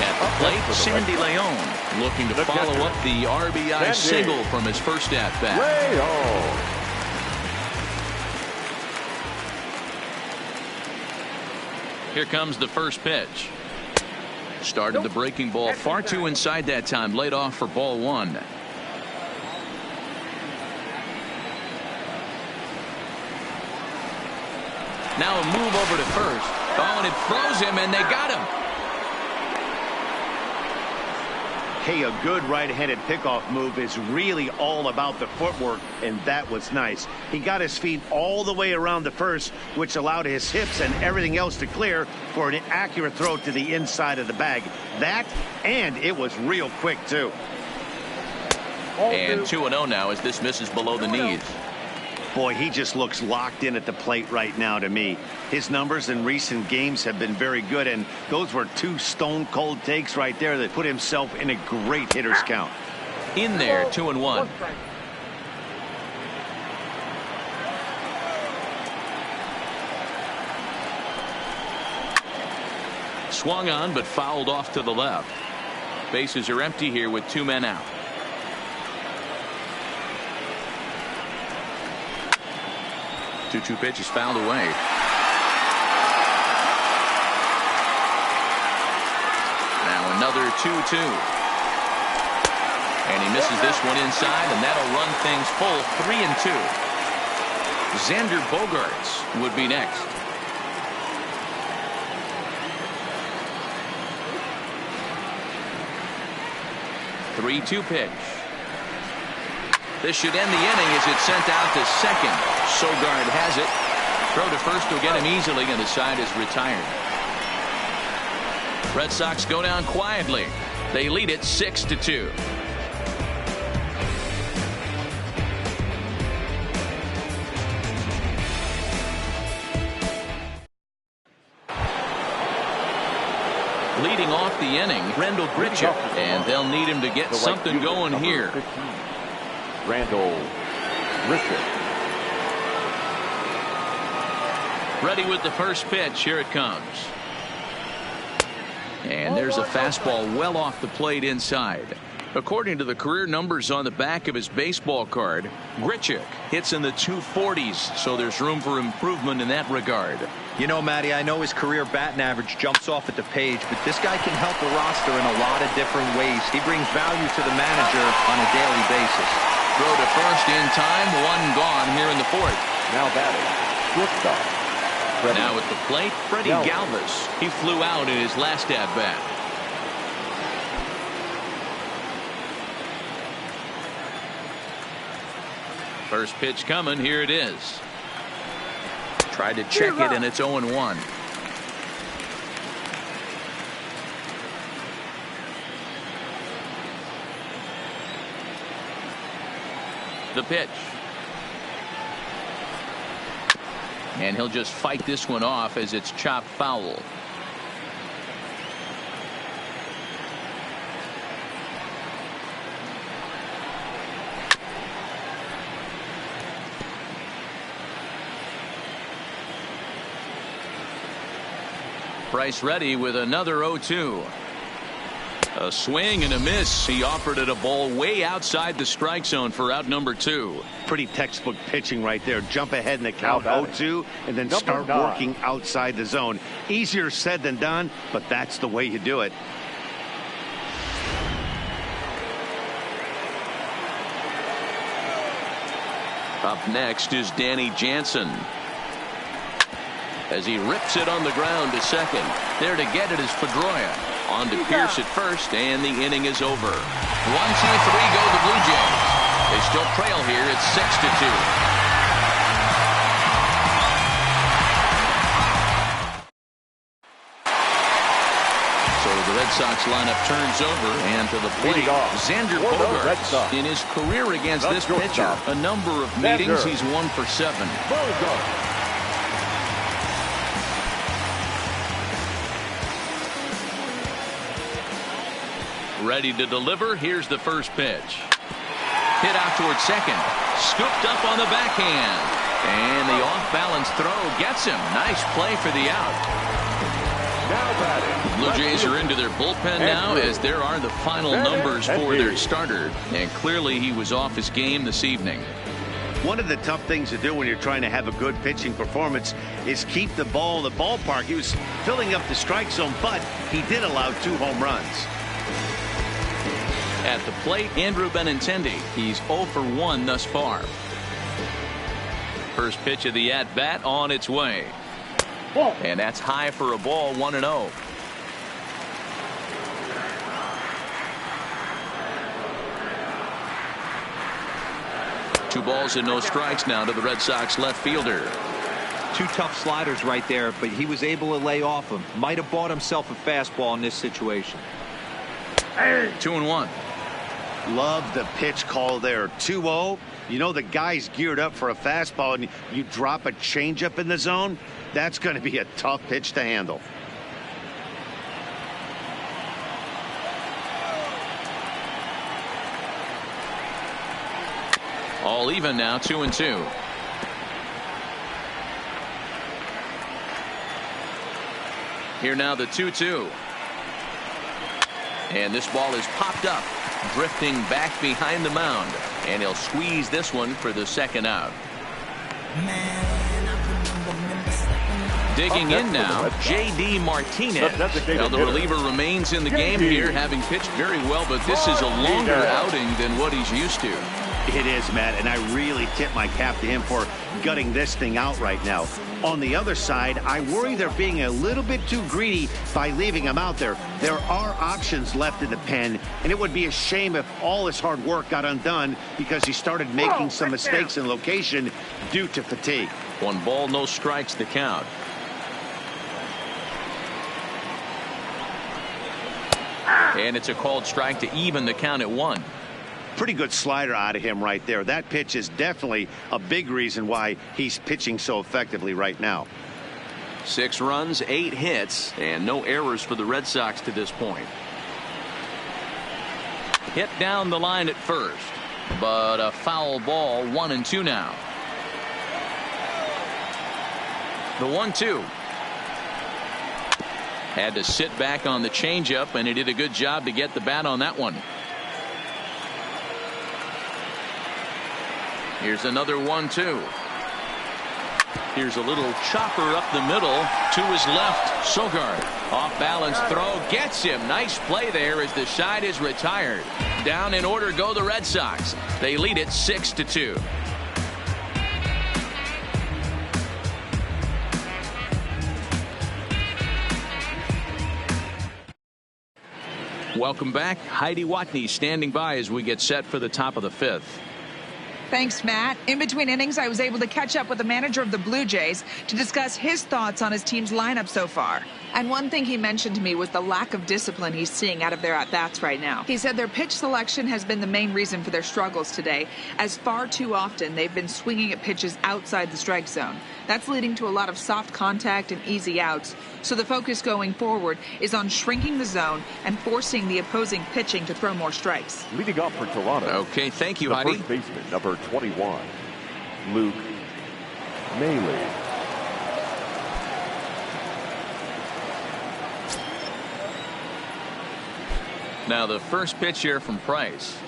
At the plate, Sandy Leon looking to follow up the RBI single from his first at-bat. Here comes the first pitch. Started the breaking ball far too inside that time. Laid off for ball 1. Now a move over to first. Oh, and it throws him, and they got him. Hey, a good right-handed pickoff move is really all about the footwork, and that was nice. He got his feet all the way around the first, which allowed his hips and everything else to clear for an accurate throw to the inside of the bag. That, and it was real quick, too. And 2-0 now as this misses below the knees. Boy, he just looks locked in at the plate right now to me. His numbers in recent games have been very good, and those were 2 stone-cold takes right there that put himself in a great hitter's count. In there, 2-1. Swung on, but fouled off to the left. Bases are empty here with 2 men out. Two pitches fouled away. Now another 2-2. And he misses this one inside, and that'll run things full 3-2. Xander Bogaerts would be next. Three-two pitch. This should end the inning as it's sent out to second. Sogard has it. Throw to first will get him easily, and the side is retired. Red Sox go down quietly. They lead it 6-2. Leading off the inning, Randall Grichuk, and they'll need him to get something going here. 15, Randall Grichuk. Ready with the first pitch. Here it comes. And there's a fastball well off the plate inside. According to the career numbers on the back of his baseball card, Grichuk hits in the 240s, so there's room for improvement in that regard. You know, Matty, I know his career batting average jumps off at the page, but this guy can help the roster in a lot of different ways. He brings value to the manager on a daily basis. Throw to first in time, 1 gone here in the 4th. Now batting, shortstop. Now at the plate, Freddie Galvis. He flew out in his last at-bat. First pitch coming. Here it is. Tried to check it, and it's 0-1. The pitch. And he'll just fight this one off as it's chopped foul. Price ready with another 0-2. A swing and a miss. He offered it a ball way outside the strike zone for out number 2. Pretty textbook pitching right there. Jump ahead in the count 0-2 and then start working outside the zone. Easier said than done, but that's the way you do it. Up next is Danny Jansen. As he rips it on the ground to second. There to get it is Pedroia. On to Pierce at first, and the inning is over. 1, 2, 3 go the Blue Jays. They still trail here. It's 6-2. So the Red Sox lineup turns over, and to the plate, Xander Bogaerts. In his career against this pitcher, a number of meetings, he's 1 for 7. Ready to deliver. Here's the first pitch. Hit out towards second. Scooped up on the backhand. And the off-balance throw gets him. Nice play for the out. Blue Jays are into their bullpen now as there are the final numbers for their starter. And clearly he was off his game this evening. One of the tough things to do when you're trying to have a good pitching performance is keep the ball in the ballpark. He was filling up the strike zone, but he did allow 2 home runs. At the plate, Andrew Benintendi. He's 0 for 1 thus far. First pitch of the at-bat on its way. And that's high for a ball, 1-0. Two balls and no strikes now to the Red Sox left fielder. 2 tough sliders right there, but he was able to lay off them. Might have bought himself a fastball in this situation. 2-1. Love the pitch call there. 2-0. You know the guy's geared up for a fastball, and you drop a changeup in the zone. That's going to be a tough pitch to handle. All even now, 2-2. Here now the 2-2. And this ball is popped up, drifting back behind the mound. And he'll squeeze this one for the second out. Digging in now, J.D. Martinez. Now the reliever remains in the game here, having pitched very well, but this is a longer outing than what he's used to. It is, Matt, and I really tip my cap to him for gutting this thing out right now. On the other side, I worry they're being a little bit too greedy by leaving him out there. There are options left in the pen, and it would be a shame if all his hard work got undone because he started making some mistakes in location due to fatigue. 1 ball, no strikes to count. And it's a called strike to even the count at 1. Pretty good slider out of him right there. That pitch is definitely a big reason why he's pitching so effectively right now. 6 runs, 8 hits, and no errors for the Red Sox to this point. Hit down the line at first, but a foul ball, 1-2 now. The 1-2. Had to sit back on the changeup, and he did a good job to get the bat on that one. Here's another 1-2. Here's a little chopper up the middle to his left. Sogard off balance throw gets him. Nice play there as the side is retired. Down in order go the Red Sox. They lead it 6-2. Welcome back. Heidi Watney standing by as we get set for the top of the 5th. Thanks, Matt. In between innings, I was able to catch up with the manager of the Blue Jays to discuss his thoughts on his team's lineup so far. And one thing he mentioned to me was the lack of discipline he's seeing out of their at-bats right now. He said their pitch selection has been the main reason for their struggles today, as far too often they've been swinging at pitches outside the strike zone. That's leading to a lot of soft contact and easy outs. So the focus going forward is on shrinking the zone and forcing the opposing pitching to throw more strikes. Leading off for Toronto. Okay, thank you, the Heidi. first baseman, number 21, Luke Maile. Now the first pitch here from Price.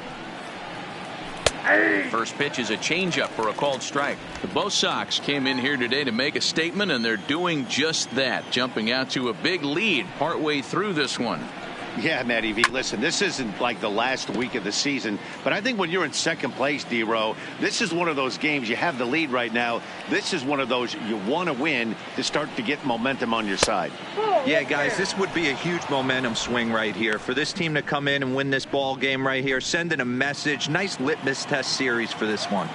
First pitch is a changeup for a called strike. The Bo Sox came in here today to make a statement, and they're doing just that, jumping out to a big lead partway through this one. Yeah, Matty V, listen, this isn't like the last week of the season, but I think when you're in second place, D-Row, this is one of those games you have the lead right now. This is one of those you want to win to start to get momentum on your side. Yeah, guys, this would be a huge momentum swing right here for this team to come in and win this ball game right here, sending a message. Nice litmus test series for this one.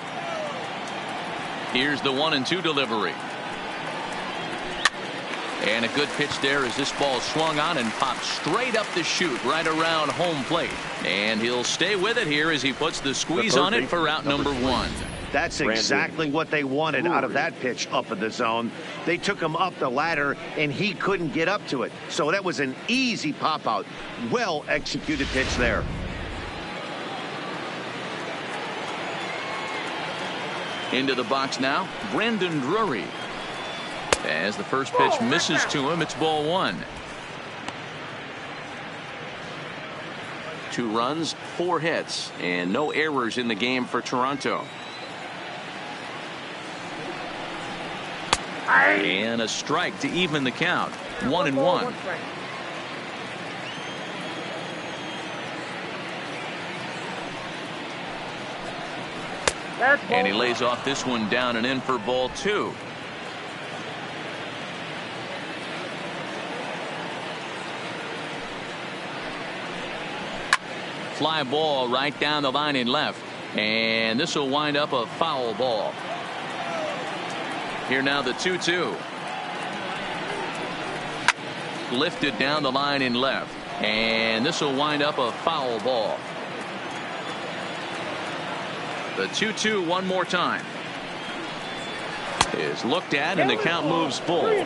Here's the 1-2 delivery. And a good pitch there as this ball swung on and popped straight up the chute right around home plate. And he'll stay with it here as he puts the squeeze on it for out number 1. That's exactly what they wanted out of that pitch up in the zone. They took him up the ladder, and he couldn't get up to it. So that was an easy pop-out. Well-executed pitch there. Into the box now, Brandon Drury. As the first pitch misses to him, it's ball 1. 2 runs, 4 hits, and no errors in the game for Toronto. And a strike to even the count. 1-1. And he lays off this one down and in for ball 2. Fly ball right down the line in left, and this will wind up a foul ball. Here now the 2-2. Lifted down the line in left, and this will wind up a foul ball. The 2-2 one more time is looked at, and the count moves full.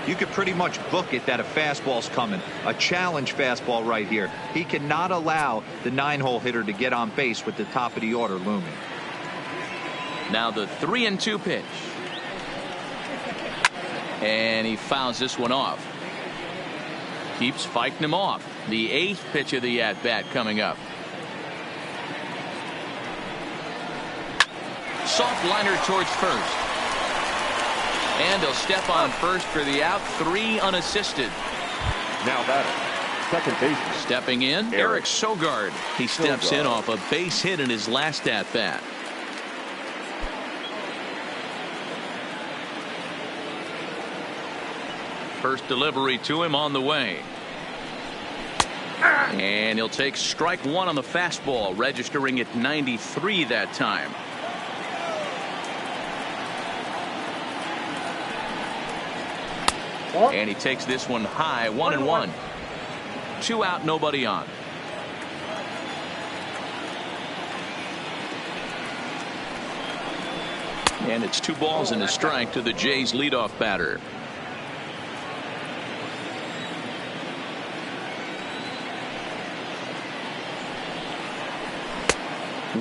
You could pretty much book it that a fastball's coming. A challenge fastball right here. He cannot allow the 9-hole hitter to get on base with the top of the order looming. Now the 3-2 pitch. And he fouls this one off. Keeps fighting him off. The 8th pitch of the at-bat coming up. Soft liner towards first. And he'll step on first for the out. 3 unassisted. Now batting, second baseman. Stepping in, Eric Sogard. He steps in off a base hit in his last at-bat. First delivery to him on the way. And he'll take strike 1 on the fastball, registering at 93 that time. And he takes this one high, 1-1. 2 out, nobody on. And it's 2 balls and a strike to the Jays leadoff batter.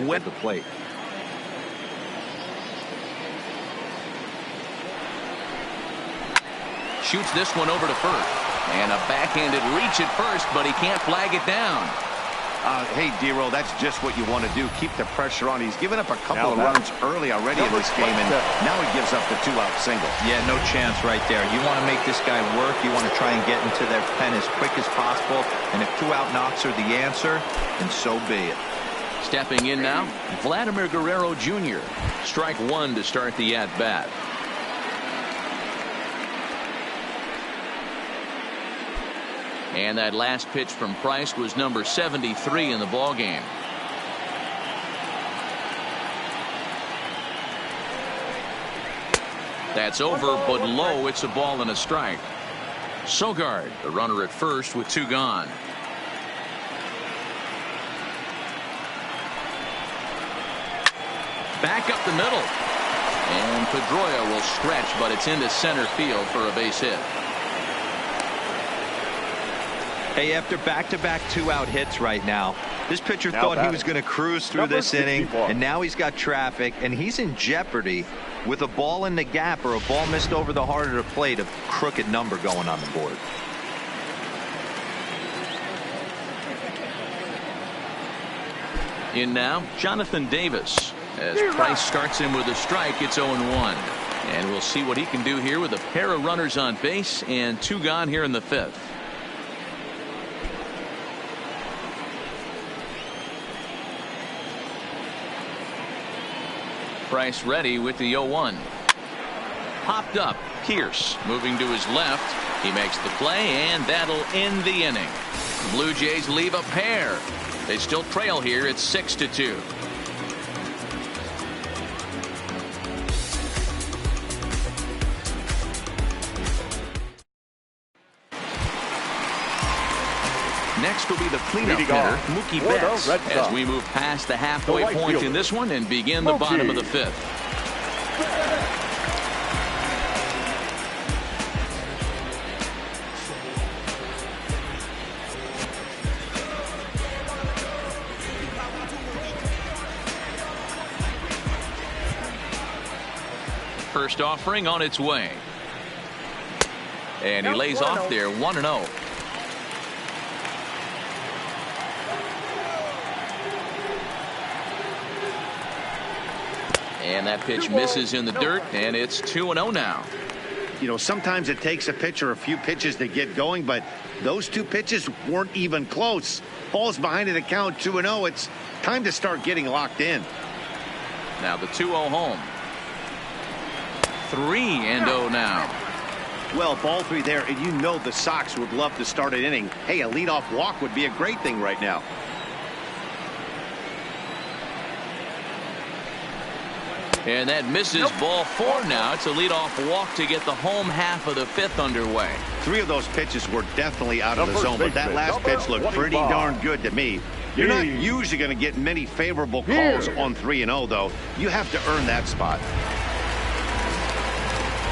With the plate. Shoots this one over to first. And a backhanded reach at first, but he can't flag it down. Hey, D-Row, that's just what you want to do. Keep the pressure on. He's given up a couple of runs early already in this game, and now he gives up the 2-out single. Yeah, no chance right there. You want to make this guy work. You want to try and get into their pen as quick as possible. And if 2-out knocks are the answer, then so be it. Stepping in now, Vladimir Guerrero Jr. Strike 1 to start the at-bat. And that last pitch from Price was number 73 in the ballgame. That's over, but low. It's a ball and a strike. Sogard, the runner at first with 2 gone. Back up the middle. And Pedroia will stretch, but it's into center field for a base hit. Hey, after back-to-back 2-out hits right now, this pitcher thought he was going to cruise through this inning, and now he's got traffic, and he's in jeopardy with a ball in the gap or a ball missed over the heart of the plate, a crooked number going on the board. In now, Jonathan Davis. As Price starts him with a strike, it's 0-1. And we'll see what he can do here with a pair of runners on base and 2 gone here in the 5th. Price ready with the 0-1. Popped up. Pierce moving to his left. He makes the play, and that'll end the inning. Blue Jays leave a pair. They still trail here. It's 6-2. Next will be the cleanup hitter, Mookie Betts, as we move past the halfway point in this one and begin the bottom of the 5th. First offering on its way. And he lays off there 1-0. And that pitch misses in the dirt, and it's 2-0 now. You know, sometimes it takes a pitcher a few pitches to get going, but those 2 pitches weren't even close. Ball's behind in the count, 2-0. It's time to start getting locked in. Now the 2-0 home. 3-0 now. Well, ball 3 there, and you know the Sox would love to start an inning. Hey, a leadoff walk would be a great thing right now. And that misses ball 4 now. It's a leadoff walk to get the home half of the 5th underway. 3 of those pitches were definitely out of the zone, but that last pitch looked pretty darn good to me. You're not usually going to get many favorable calls on 3-0, though. You have to earn that spot.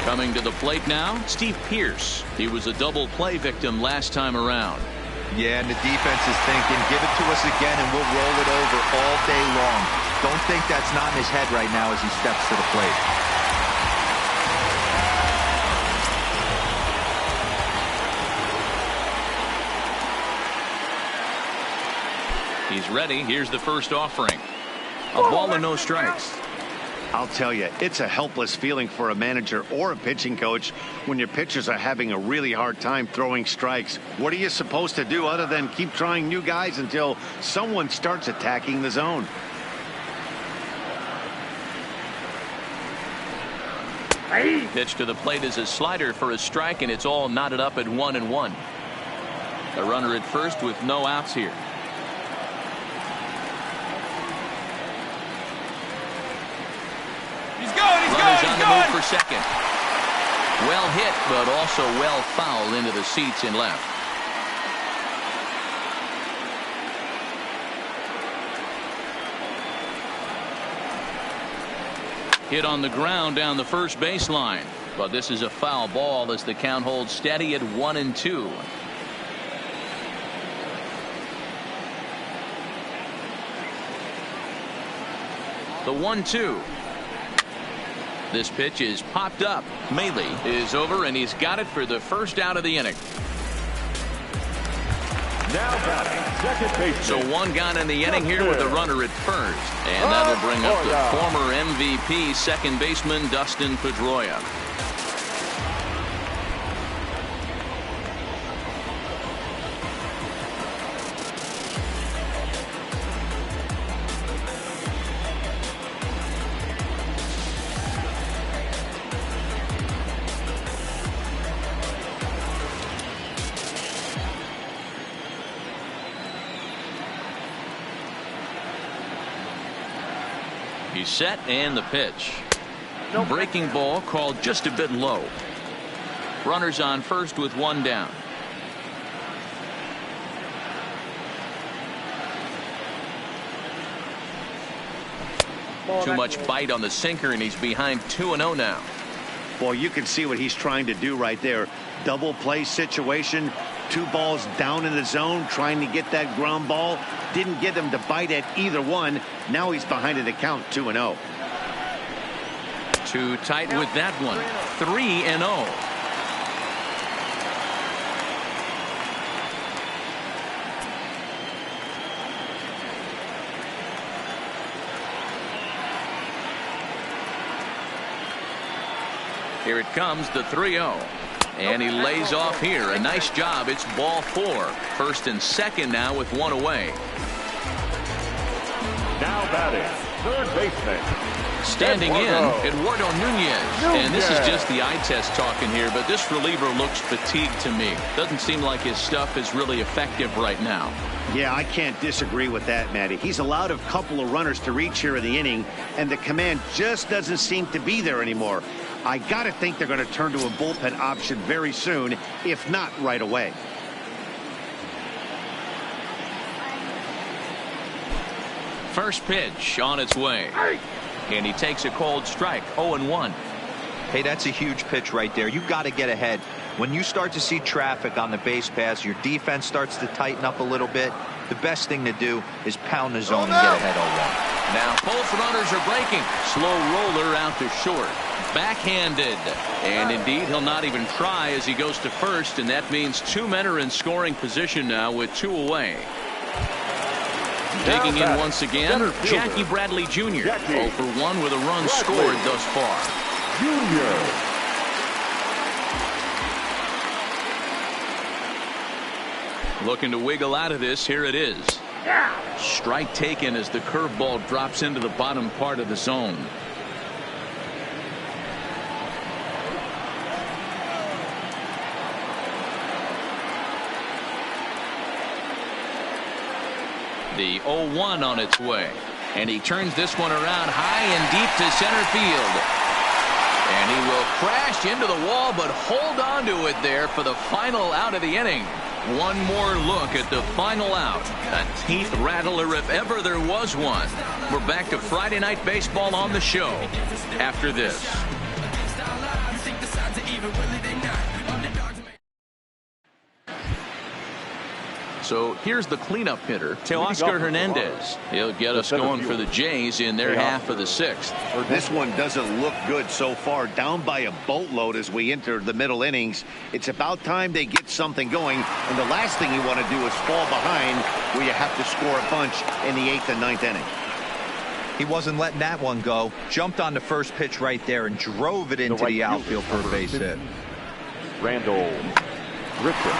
Coming to the plate now, Steve Pierce. He was a double play victim last time around. Yeah, and the defense is thinking, give it to us again and we'll roll it over all day long. Don't think that's not in his head right now as he steps to the plate. He's ready. Here's the first offering. A ball and no strikes. I'll tell you, it's a helpless feeling for a manager or a pitching coach when your pitchers are having a really hard time throwing strikes. What are you supposed to do other than keep trying new guys until someone starts attacking the zone? Pitch to the plate is a slider for a strike, and it's all knotted up at 1-1. A runner at first with no outs here. Runners on the move for second. Well hit, but also well fouled into the seats in left. Hit on the ground down the first baseline, but this is a foul ball as the count holds steady at 1-2. The 1-2. This pitch is popped up. Maile is over, and he's got it for the first out of the inning. Now batting, second baseman. So 1 gone in the inning here with the runner at first. And that'll bring up the former MVP second baseman Dustin Pedroia. He's set, and the pitch. Breaking ball called just a bit low. Runners on first with one down. Too much bite on the sinker, and he's behind 2-0 now. Boy, you can see what he's trying to do right there. Double play situation. 2 balls down in the zone, trying to get that ground ball. Didn't get him to bite at either one. Now he's behind in the count, 2-0. Too tight with that one. 3-0. Here it comes, the 3-0. And he lays off here. A nice job. It's ball 4. First and second now with one away. Now batting, third baseman. Standing in, Eduardo Nunez. And this is just the eye test talking here, but this reliever looks fatigued to me. Doesn't seem like his stuff is really effective right now. Yeah, I can't disagree with that, Matty. He's allowed a couple of runners to reach here in the inning, and the command just doesn't seem to be there anymore. I got to think they're going to turn to a bullpen option very soon, if not right away. First pitch on its way. And he takes a cold strike. 0-1. Hey, that's a huge pitch right there. You got to get ahead. When you start to see traffic on the base pass, your defense starts to tighten up a little bit. The best thing to do is pound the zone and get ahead 0-1. Now both runners are breaking. Slow roller out to short. Backhanded. And indeed, he'll not even try as he goes to first, and that means 2 men are in scoring position now with 2 away. Digging in once again, Jackie Bradley Jr. 0 for 1 with a run scored thus far. Junior. Looking to wiggle out of this. Here it is. Strike taken as the curveball drops into the bottom part of the zone. The 0-1 on its way. And he turns this one around high and deep to center field. And he will crash into the wall, but hold on to it there for the final out of the inning. One more look at the final out. A teeth rattler if ever there was one. We're back to Friday Night Baseball on the show after this. So here's the cleanup hitter, Teoscar Hernandez. He'll get us going for the Jays in their half of the 6th. This one doesn't look good so far. Down by a boatload as we enter the middle innings. It's about time they get something going. And the last thing you want to do is fall behind where you have to score a bunch in the 8th and 9th inning. He wasn't letting that one go. Jumped on the first pitch right there and drove it into the outfield for a base hit. Randall Griffin.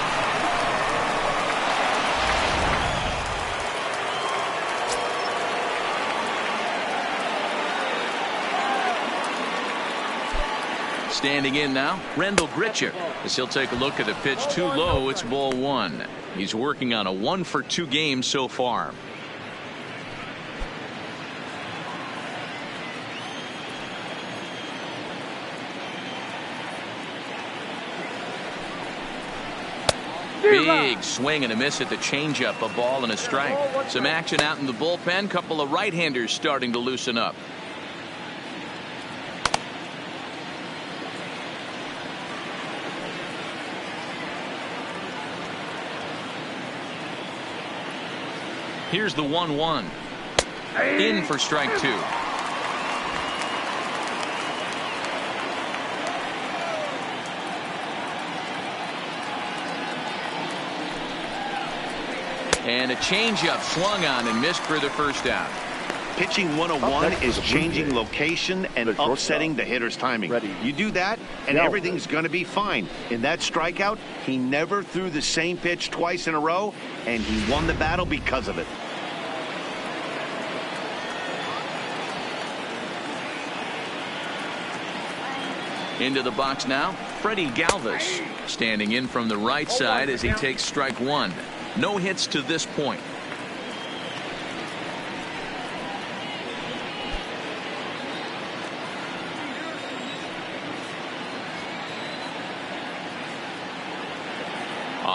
Standing in now, Randall Grichuk, as he'll take a look at the pitch too low. It's ball 1. He's working on a 1-for-2 game so far. Big swing and a miss at the changeup. A ball and a strike. Some action out in the bullpen. Couple of right-handers starting to loosen up. Here's the 1-1. In for strike 2. And a changeup swung on and missed for the first out. Pitching 101 is changing location and upsetting the hitter's timing. You do that and everything's going to be fine. In that strikeout, he never threw the same pitch twice in a row, and he won the battle because of it. Into the box now, Freddie Galvis standing in from the right side as he takes strike 1. No hits to this point.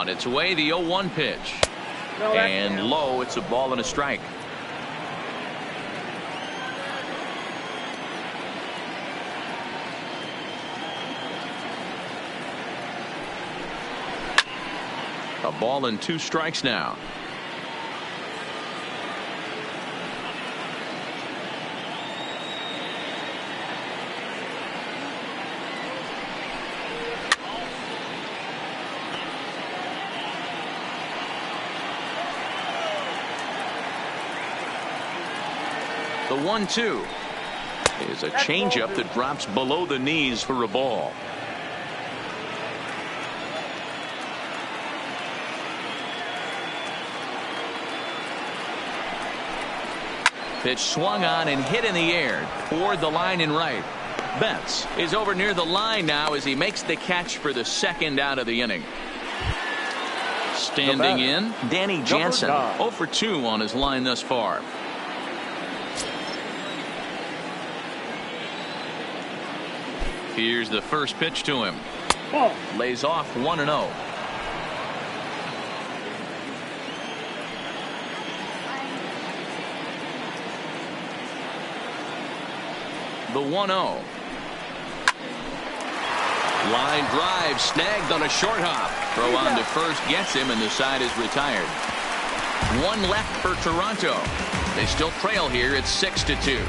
On its way, the 0-1 pitch. And low, it's a ball and a strike. A ball and 2 strikes now. The 1-2 is a changeup that drops below the knees for a ball. Pitch swung on and hit in the air toward the line and right. Betts is over near the line now as he makes the catch for the second out of the inning. Standing in, Danny Jansen, 0 for 2 on his line thus far. Here's the first pitch to him. Lays off 1-0. The 1-0. Line drive snagged on a short hop. Throw on to first gets him, and the side is retired. 1 left for Toronto. They still trail here at 6-2.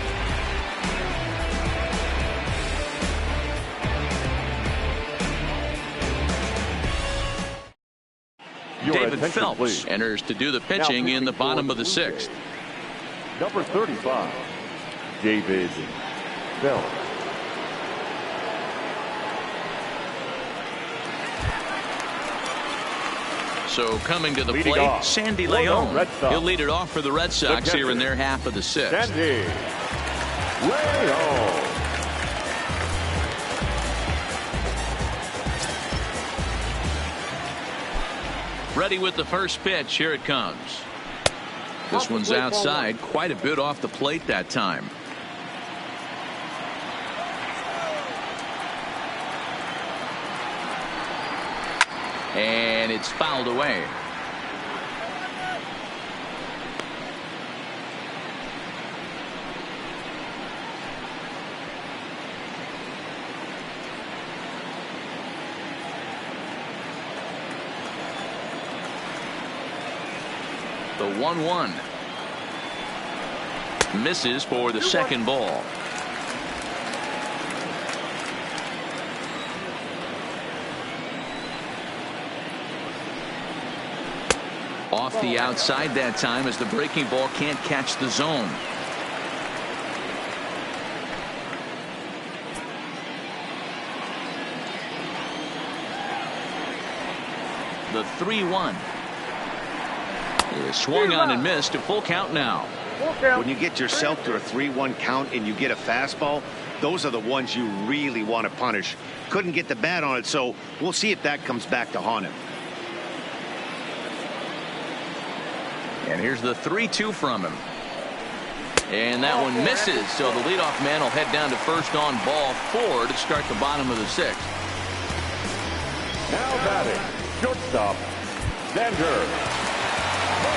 David Phelps please. Enters to do the pitching in the bottom of the 6th. Number 35, David Phelps. So coming to the plate, off. Sandy León. He'll lead it off for the Red Sox here in their half of the 6th. Sandy León. Ready with the first pitch. Here it comes. This one's outside, quite a bit off the plate that time. And it's fouled away. The 1-1 misses for the second ball. Off the outside that time as the breaking ball can't catch the zone. The 3-1 is swung on and missed. A full count now. When you get yourself to a 3-1 count and you get a fastball, those are the ones you really want to punish. Couldn't get the bat on it, so we'll see if that comes back to haunt him. And here's the 3-2 from him. And that one misses, so the leadoff man will head down to first on ball 4 to start the bottom of the 6th. Now batting, shortstop, Xander.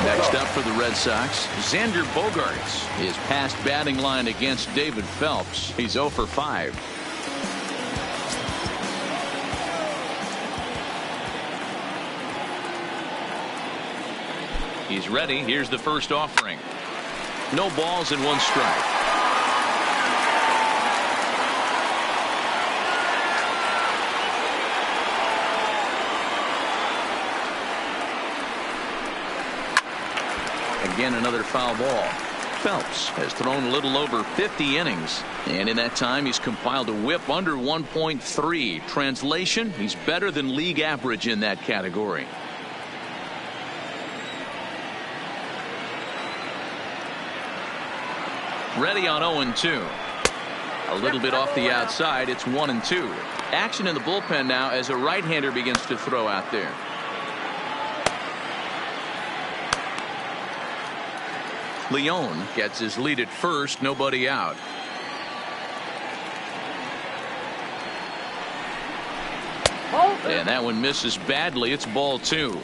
Next up for the Red Sox, Xander Bogaerts. His past batting line against David Phelps. He's 0 for 5. He's ready. Here's the first offering. No balls and 1 strike. Again, another foul ball. Phelps has thrown a little over 50 innings, and in that time he's compiled a whip under 1.3. Translation, he's better than league average in that category. Ready on 0-2. A little bit off the outside. It's 1-2. Action in the bullpen now as a right-hander begins to throw out there. León gets his lead at first. Nobody out. And that one misses badly. It's ball 2.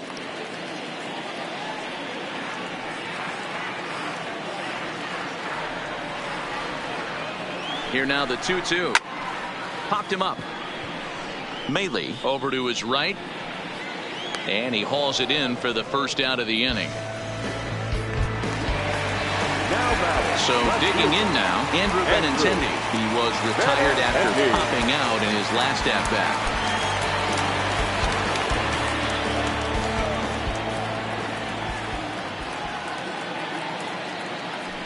Here now the 2-2. Popped him up. Maile over to his right. And he hauls it in for the first out of the inning. So digging in now, Andrew Benintendi. He was retired after popping out in his last at-bat.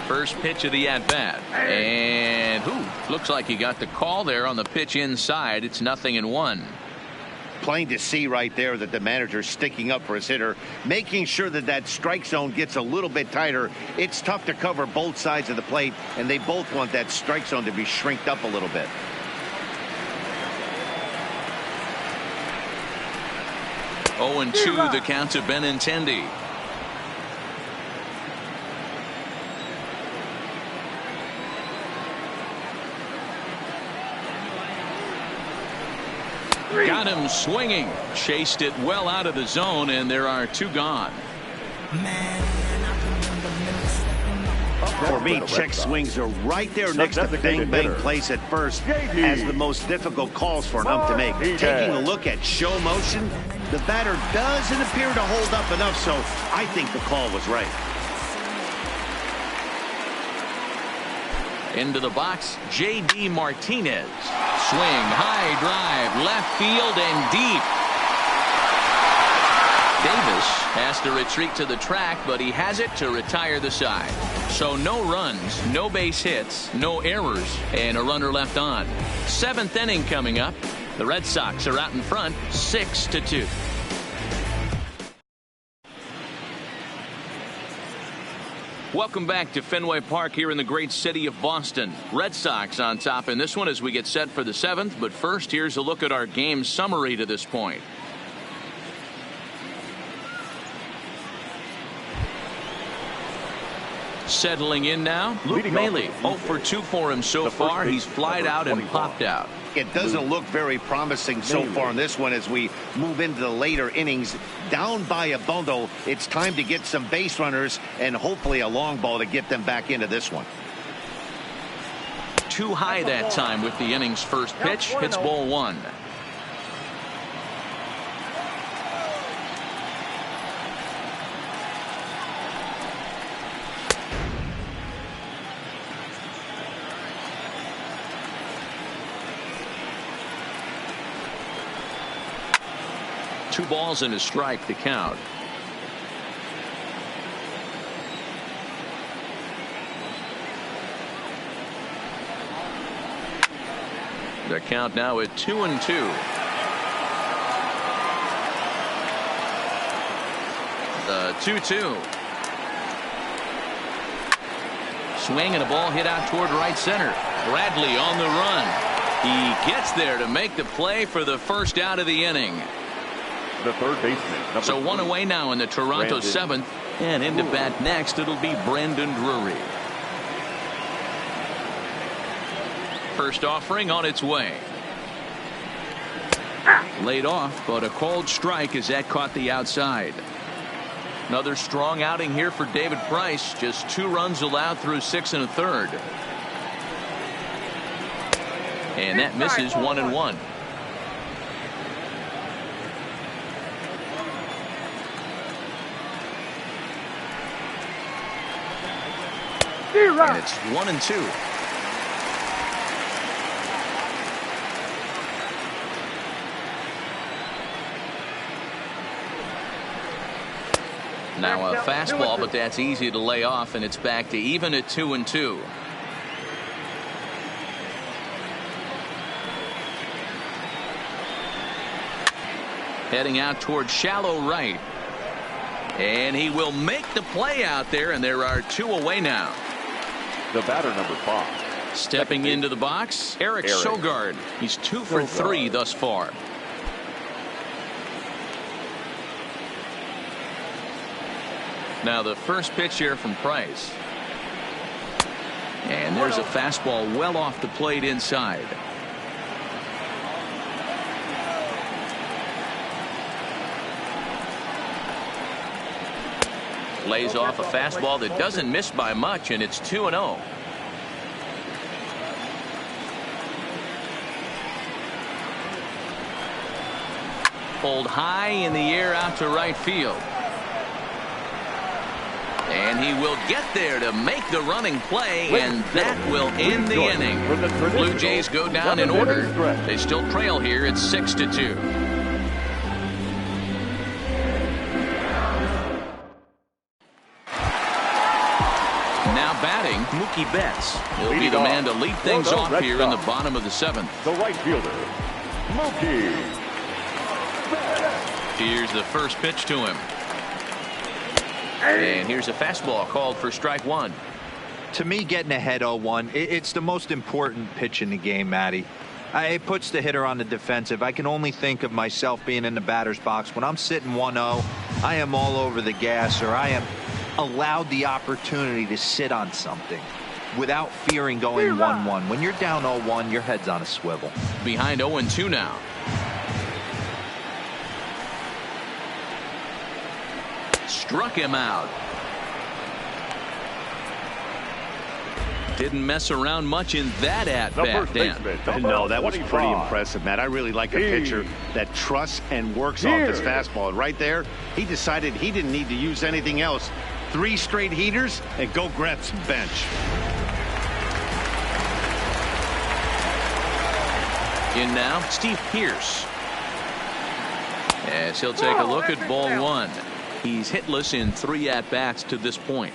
First pitch of the at-bat. And looks like he got the call there on the pitch inside. It's 0-1. Plain to see right there that the manager's sticking up for his hitter, making sure that that strike zone gets a little bit tighter. It's tough to cover both sides of the plate, and they both want that strike zone to be shrinked up a little bit. Oh, and 2 the count to Benintendi. Got him swinging. Chased it well out of the zone, and there are 2 gone. For me, check swings are right there next to bang bang place at first as the most difficult calls for an ump to make. Taking a look at show motion, the batter doesn't appear to hold up enough, so I think the call was right. Into the box, J.D. Martinez. Swing, high drive, left field and deep. Davis has to retreat to the track, but he has it to retire the side. So no runs, no base hits, no errors, and a runner left on. 7th inning coming up. The Red Sox are out in front, 6-2. Welcome back to Fenway Park here in the great city of Boston. Red Sox on top in this one as we get set for the 7th. But first, here's a look at our game summary to this point. Settling in now, Luke Maile. 0 for 2 for him so far. He's flied out and popped out. It doesn't look very promising so far in this one as we move into the later innings. Down by a bundle, it's time to get some base runners and hopefully a long ball to get them back into this one. Too high that time with the inning's first pitch. Hits ball 1. Two balls and a strike to count. The count now at 2-2. The 2-2. Swing and a ball hit out toward right center. Bradley on the run. He gets there to make the play for the first out of the inning. The third baseman. So 1 away now in the Toronto 7th. And into bat next, it'll be Brandon Drury. First offering on its way. Laid off, but a called strike as that caught the outside. Another strong outing here for David Price. Just 2 runs allowed through 6 1/3. And that misses 1-1. And it's 1-2. Now a fastball, but that's easy to lay off, and it's back to even at 2-2. Heading out towards shallow right. And he will make the play out there, and there are 2 away now. The batter, number 5. Stepping into the box, Eric Sogard. He's 2 for 3 thus far. Now the first pitch here from Price. And there's a fastball well off the plate inside. Lays off a fastball that doesn't miss by much, and it's 2-0. Pulled high in the air out to right field. And he will get there to make the running play, and that will end the inning. Blue Jays go down in order. They still trail here at 6-2. Now batting, Mookie Betts. He'll be the man to lead things off here in the bottom of the 7th. The right fielder, Mookie Betts. Here's the first pitch to him. And here's a fastball called for strike 1. To me, getting ahead 0-1, it's the most important pitch in the game, Matty. It puts the hitter on the defensive. I can only think of myself being in the batter's box. When I'm sitting 1-0, I am all over the gas, or I am allowed the opportunity to sit on something without fearing going 1-1. When you're down 0-1, your head's on a swivel. Behind 0-2 now. Struck him out. Didn't mess around much in that at-bat, Dan. No, that was pretty impressive, Matt. I really like a pitcher that trusts and works off his fastball. And right there, he decided he didn't need to use anything else. 3 straight heaters and go grab some bench. In now, Steve Pearce. As he'll take a look at ball 1. He's hitless in 3 at-bats to this point.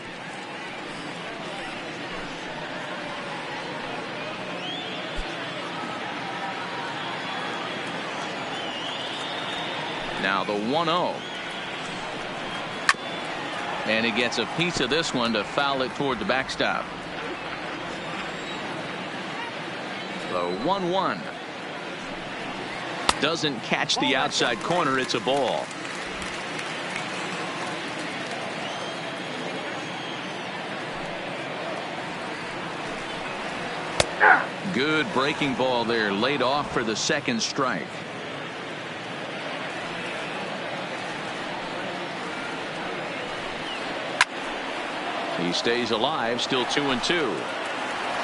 Now the 1-0. And he gets a piece of this one to foul it toward the backstop. The 1-1. Doesn't catch the outside corner. It's a ball. Good breaking ball there, laid off for the second strike. He stays alive, still 2-2.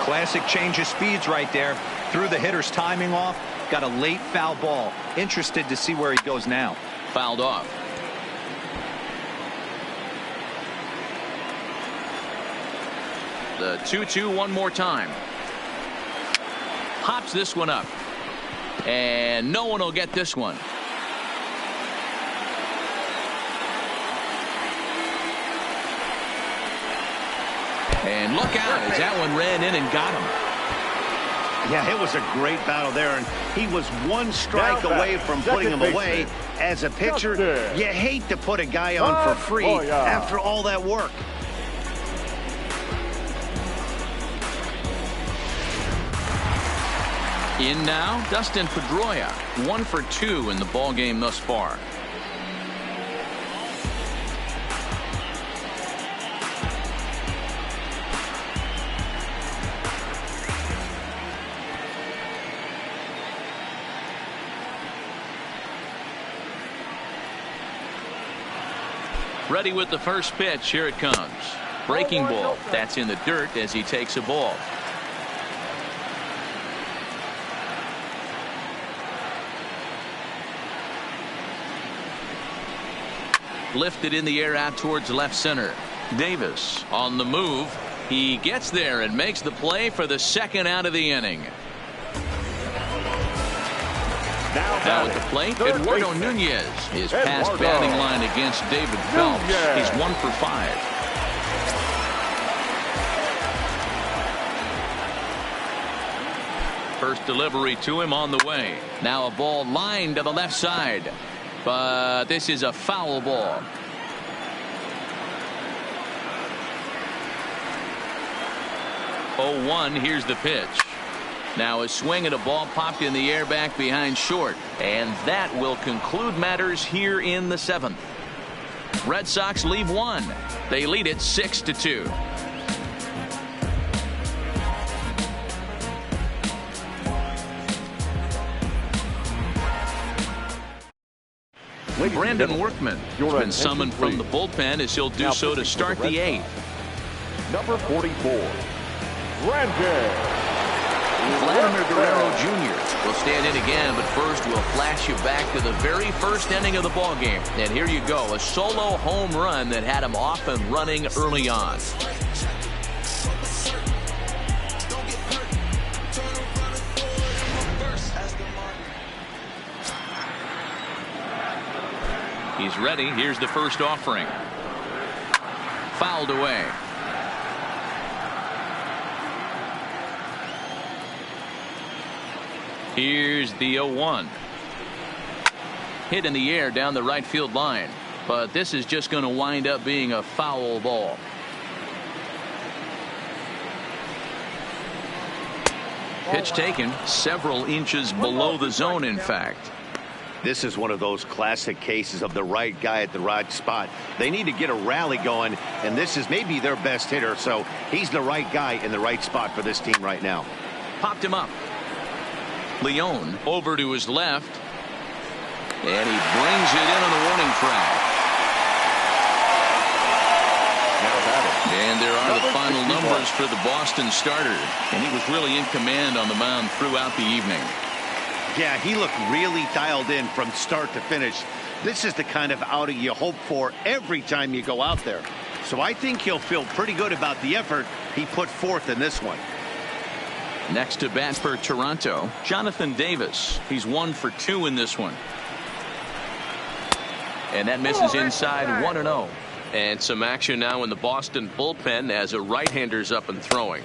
Classic change of speeds right there. Threw the hitter's timing off. Got a late foul ball. Interested to see where he goes now. Fouled off. The 2-2 one more time. Hops this one up. And no one will get this one. And look out as that one ran in and got him. Yeah, it was a great battle there, and he was 1 strike away from putting him away. As a pitcher, you hate to put a guy on for free after all that work. In now, Dustin Pedroia, 1 for 2 in the ballgame thus far. Ready with the first pitch. Here it comes. Breaking ball. That's in the dirt as he takes a ball. Lifted in the air out towards left center. Davis on the move. He gets there and makes the play for the second out of the inning. Now at the plate, Eduardo Nunez. His past batting line against David Phelps. He's 1 for 5. First delivery to him on the way. Now a ball lined to the left side. But this is a foul ball. Oh, 1. Here's the pitch. Now a swing and a ball popped in the air back behind short. And that will conclude matters here in the 7th. Red Sox leave 1. They lead it 6-2. Ladies and Brandon gentlemen, Workman your has been attention, summoned from the please. bullpen as he'll do Now so to pitching for start the the Red eighth. Number 44, Brandon Vladimir Guerrero Jr. will stand in again, but first we'll flash you back to the very first inning of the ballgame. And here you go, a solo home run that had him off and running early on. He's ready. Here's the first offering. Fouled away. Here's the 0-1. Hit in the air down the right field line, but this is just going to wind up being a foul ball. Pitch taken several inches below the zone, in fact. This is one of those classic cases of the right guy at the right spot. They need to get a rally going, and this is maybe their best hitter, so he's the right guy in the right spot for this team right now. Popped him up. Leone over to his left, and he brings it in on the warning track. And there are the final numbers for the Boston starter, and he was really in command on the mound throughout the evening. Yeah, he looked really dialed in from start to finish. This is the kind of outing you hope for every time you go out there. So I think he'll feel pretty good about the effort he put forth in this one. Next to bat for Toronto, Jonathan Davis. He's 1 for 2 in this one. And that misses inside 1-0. And some action now in the Boston bullpen as a right-hander's up and throwing.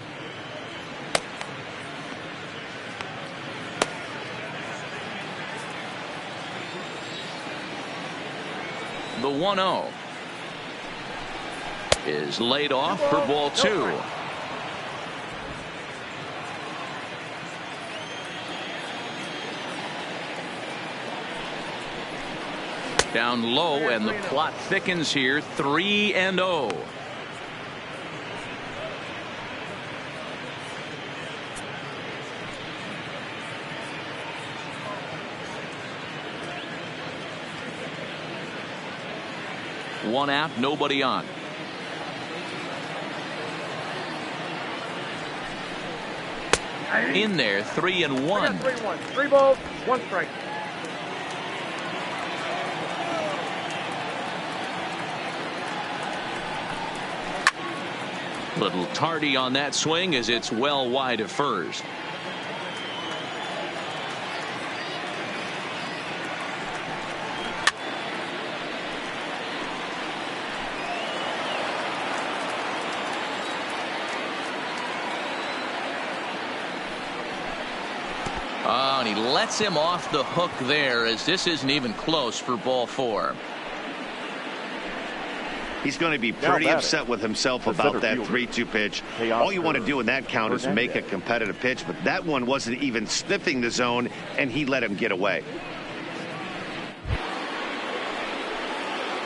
The 1-0 is laid off for ball 2. Down low, and the plot thickens here. 3-0. One out, nobody on. In there, 3-1. 3 balls, 1 strike. Little tardy on that swing as it's well wide of first. And he lets him off the hook there, as this isn't even close for ball 4. He's going to be pretty upset with himself about that 3-2 pitch. All you want to do in that count is make a competitive pitch, but that one wasn't even sniffing the zone, and he let him get away.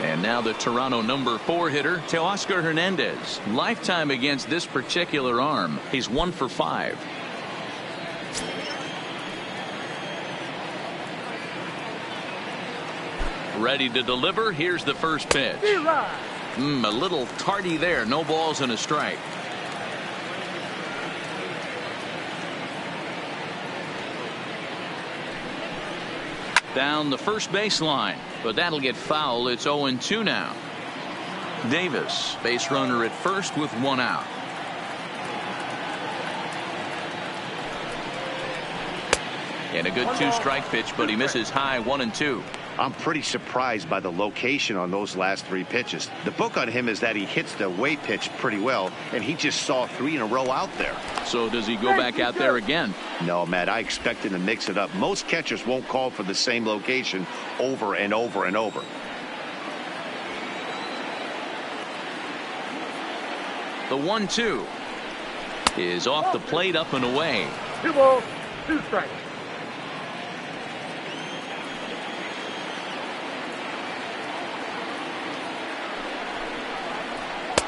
And now the Toronto number 4 hitter, Teoscar Hernandez. Lifetime against this particular arm. He's 1 for 5. Ready to deliver. Here's the first pitch. A little tardy there. No balls and a strike. Down the first baseline, but that'll get foul. It's 0-2 now. Davis, base runner at first with 1 out. And a good 2-strike pitch, but he misses high. 1-2. I'm pretty surprised by the location on those last 3 pitches. The book on him is that he hits the away pitch pretty well, and he just saw 3 in a row out there. So does he go back out there again? No, Matt, I expect him to mix it up. Most catchers won't call for the same location over and over and over. The 1-2 is off the plate, up and away. 2 balls, 2 strikes.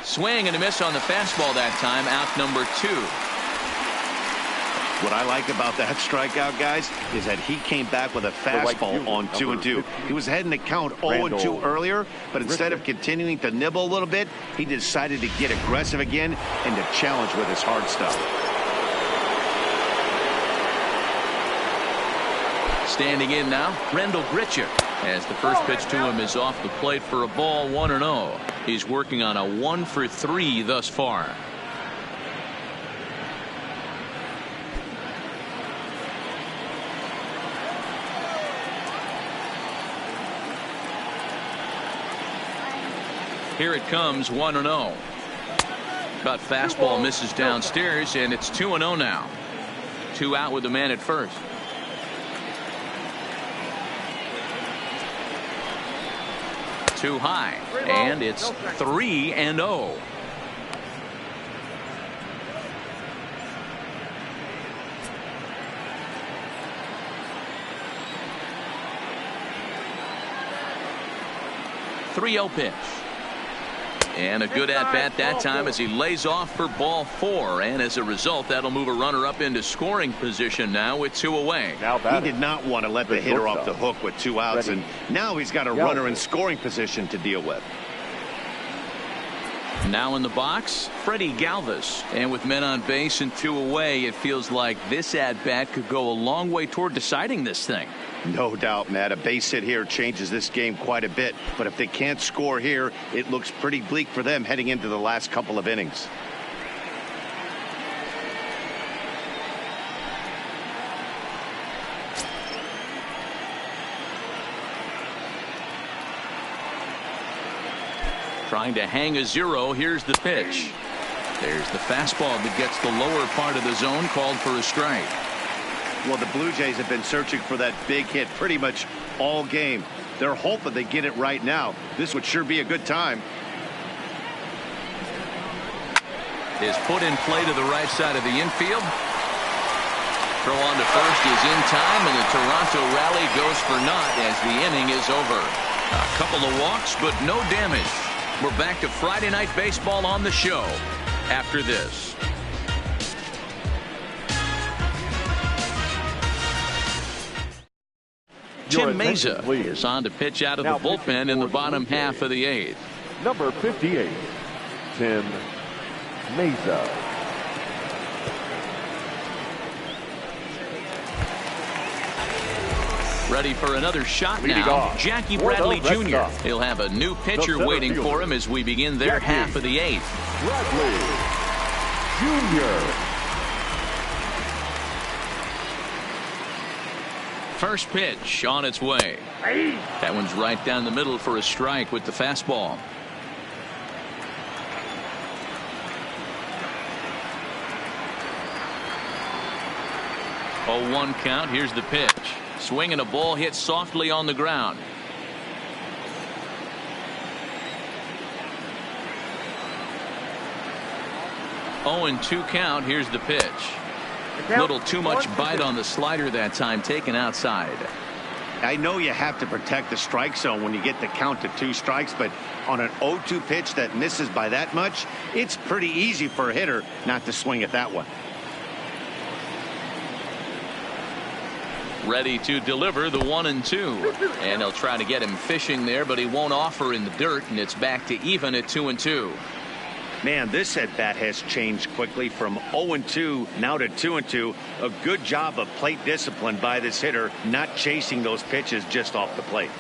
Swing and a miss on the fastball that time. Out number 2. What I like about that strikeout, guys, is that he came back with a fastball on 2-2. He was heading to count 0-2 earlier, but instead of continuing to nibble a little bit, he decided to get aggressive again and to challenge with his hard stuff. Standing in now, Randall Grichuk, as the first pitch to him is off the plate for a ball, 1-0. He's working on a 1-for-3 thus far. Here it comes, 1-0. But fastball misses downstairs, and it's 2-0 now. 2 out with the man at first. Too high, and it's 3-0. Three-0 pitch. And a good at-bat that time as he lays off for ball 4. And as a result, that'll move a runner up into scoring position now with 2 away. He did not want to let the hitter off the hook with 2 outs, and now he's got a runner in scoring position to deal with. Now in the box, Freddie Galvis. And with men on base and 2 away, it feels like this at-bat could go a long way toward deciding this thing. No doubt, Matt. A base hit here changes this game quite a bit. But if they can't score here, it looks pretty bleak for them heading into the last couple of innings. Trying to hang a 0. Here's the pitch. There's the fastball that gets the lower part of the zone, called for a strike. Well, the Blue Jays have been searching for that big hit pretty much all game. They're hoping they get it right now. This would sure be a good time. Is put in play to the right side of the infield. Throw on to first is in time, and the Toronto rally goes for naught as the inning is over. A couple of walks, but no damage. We're back to Friday Night Baseball on the show after this. Tim Mesa is on to pitch out of the bullpen in the bottom half of the 8th. Number 58, Tim Mesa. Ready for another shot now. Jackie Bradley Jr. He'll have a new pitcher waiting for him as we begin their half of the 8th. Bradley Jr. First pitch on its way. That one's right down the middle for a strike with the fastball. Oh, 1 count. Here's the pitch. Swing and a ball hit softly on the ground. Oh, and 2 count. Here's the pitch. Little too much bite on the slider that time, taken outside. I know you have to protect the strike zone when you get the count to 2 strikes, but on an 0-2 pitch that misses by that much, it's pretty easy for a hitter not to swing at that one. Ready to deliver the 1-2, and they'll try to get him fishing there, but he won't offer in the dirt, and it's back to even at 2-2. Man, this at bat has changed quickly from 0-2 now to 2-2. A good job of plate discipline by this hitter, not chasing those pitches just off the plate.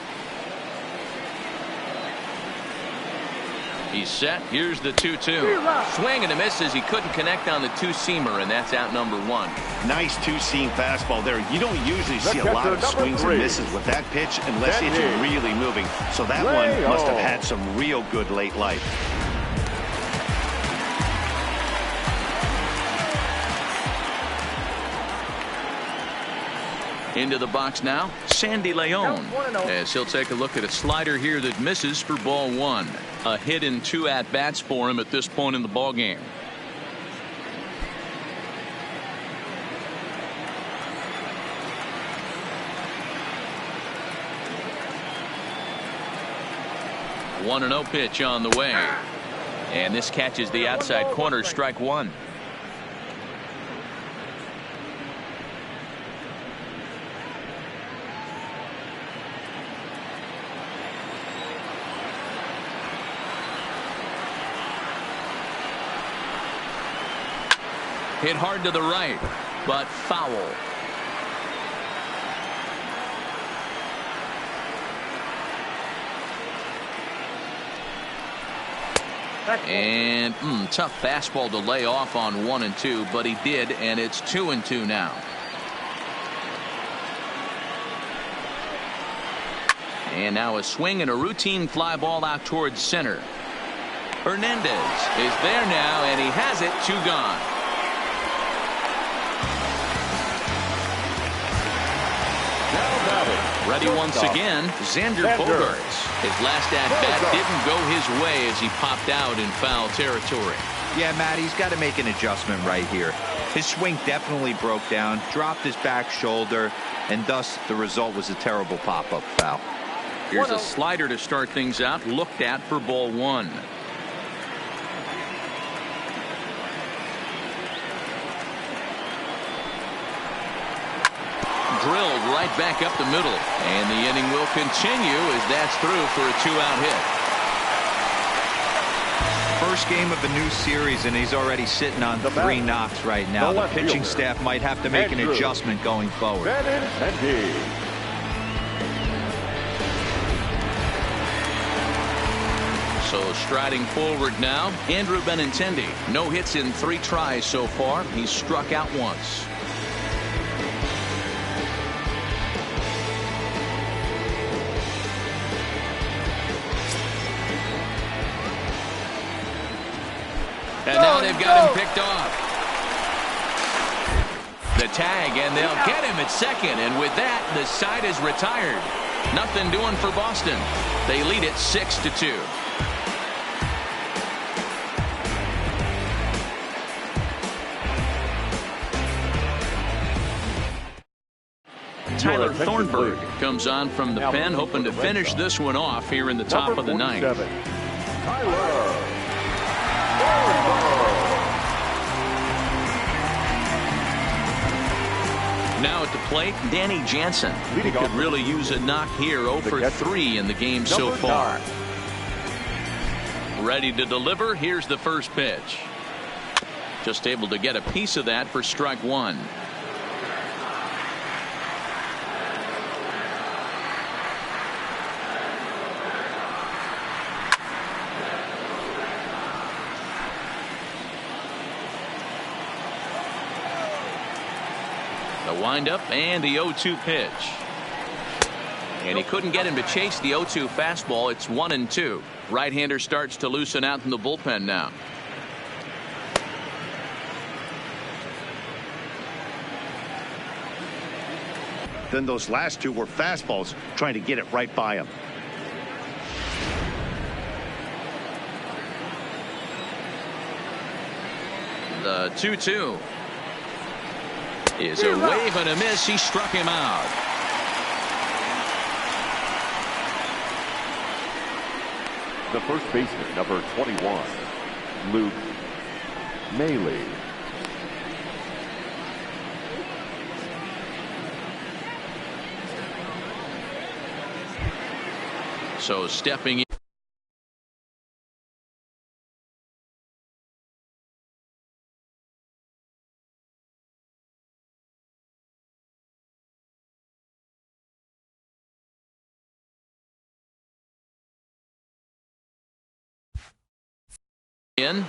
He's set. Here's the 2-2. Swing and a miss as he couldn't connect on the 2-seamer, and that's out number 1. Nice 2-seam fastball there. You don't usually see a lot of swings and misses with that pitch unless it's really moving. So that one must have had some real good late life. Into the box now, Sandy Leon, as he'll take a look at a slider here that misses for ball 1. A hit in 2 at-bats for him at this point in the ball game. A 1-0 pitch on the way, and this catches the outside corner, strike 1. Hit hard to the right, but foul. And tough fastball to lay off on 1-2, but he did, and it's 2-2 now. And now a swing and a routine fly ball out towards center. Hernandez is there now, and he has it. 2 gone. Ready once again, Xander Bogaerts. His last at-bat didn't go his way as he popped out in foul territory. Yeah, Matt, he's got to make an adjustment right here. His swing definitely broke down, dropped his back shoulder, and thus the result was a terrible pop-up foul. Here's a slider to start things out, looked at for ball 1. Drilled right back up the middle, and the inning will continue as that's through for a 2-out hit. First game of a new series, and he's already sitting on 3 knocks right now. The pitching staff might have to make an adjustment going forward. So striding forward now, Andrew Benintendi. No hits in 3 tries so far. He's struck out once. And now they've got him picked off. The tag, and they'll get him at second. And with that, the side is retired. Nothing doing for Boston. They lead it 6-2. Tyler Thornburg comes on from the pen, hoping to finish this one off here in the top of the 9th. Now at the plate, Danny Jansen. He could really use a knock here. 0 for 3 in the game so far. Ready to deliver. Here's the first pitch. Just able to get a piece of that for strike 1. The windup and the 0-2 pitch. And he couldn't get him to chase the 0-2 fastball. It's 1-2. Right-hander starts to loosen out in the bullpen now. Then those last 2 were fastballs, trying to get it right by him. The 2-2 is a wave and a miss. He struck him out. The first baseman, number 21, Luke Maile. So stepping in.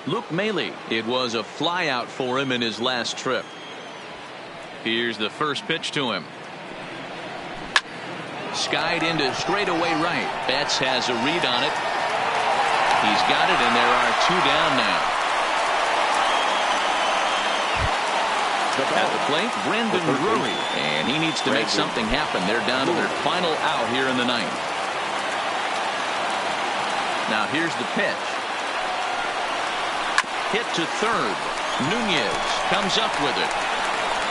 Luke Maile. It was a flyout for him in his last trip. Here's the first pitch to him. Skied into straightaway right. Betts has a read on it. He's got it, and there are 2 down now. At the plate, Brandon Drury, and he needs to make something happen. They're down to their final out here in the 9th. Now here's the pitch. Hit to third. Nunez comes up with it.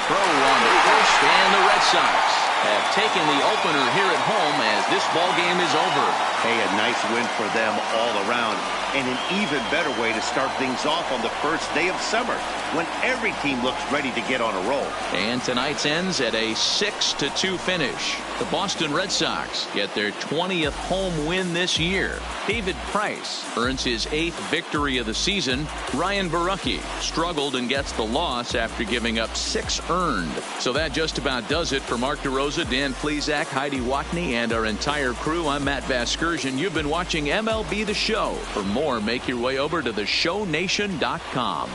Throw on to first, and the Red Sox have taken the opener here at home as this ball game is over. Hey, a nice win for them all around, and an even better way to start things off on the first day of summer, when every team looks ready to get on a roll. And tonight's ends at a 6-2 finish. The Boston Red Sox get their 20th home win this year. David Price earns his 8th victory of the season. Ryan Borucki struggled and gets the loss after giving up 6 earned. So that just about does it for Mark DeRosa, Dan Plesac, Heidi Watney, and our entire crew. I'm Matt Vasgersian. You've been watching MLB The Show. For more, make your way over to theshownation.com.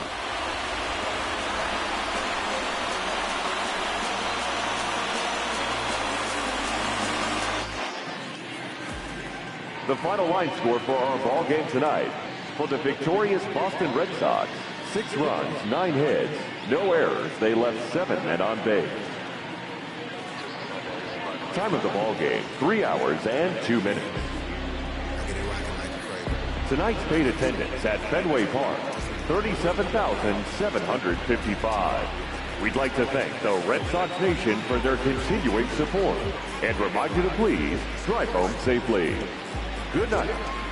The final line score for our ball game tonight. For the victorious Boston Red Sox, 6 runs, 9 hits, no errors. They left 7 men on base. Time of the ball game, 3 hours and 2 minutes. Tonight's paid attendance at Fenway Park, 37,755. We'd like to thank the Red Sox Nation for their continuing support and remind you to please drive home safely. Good night.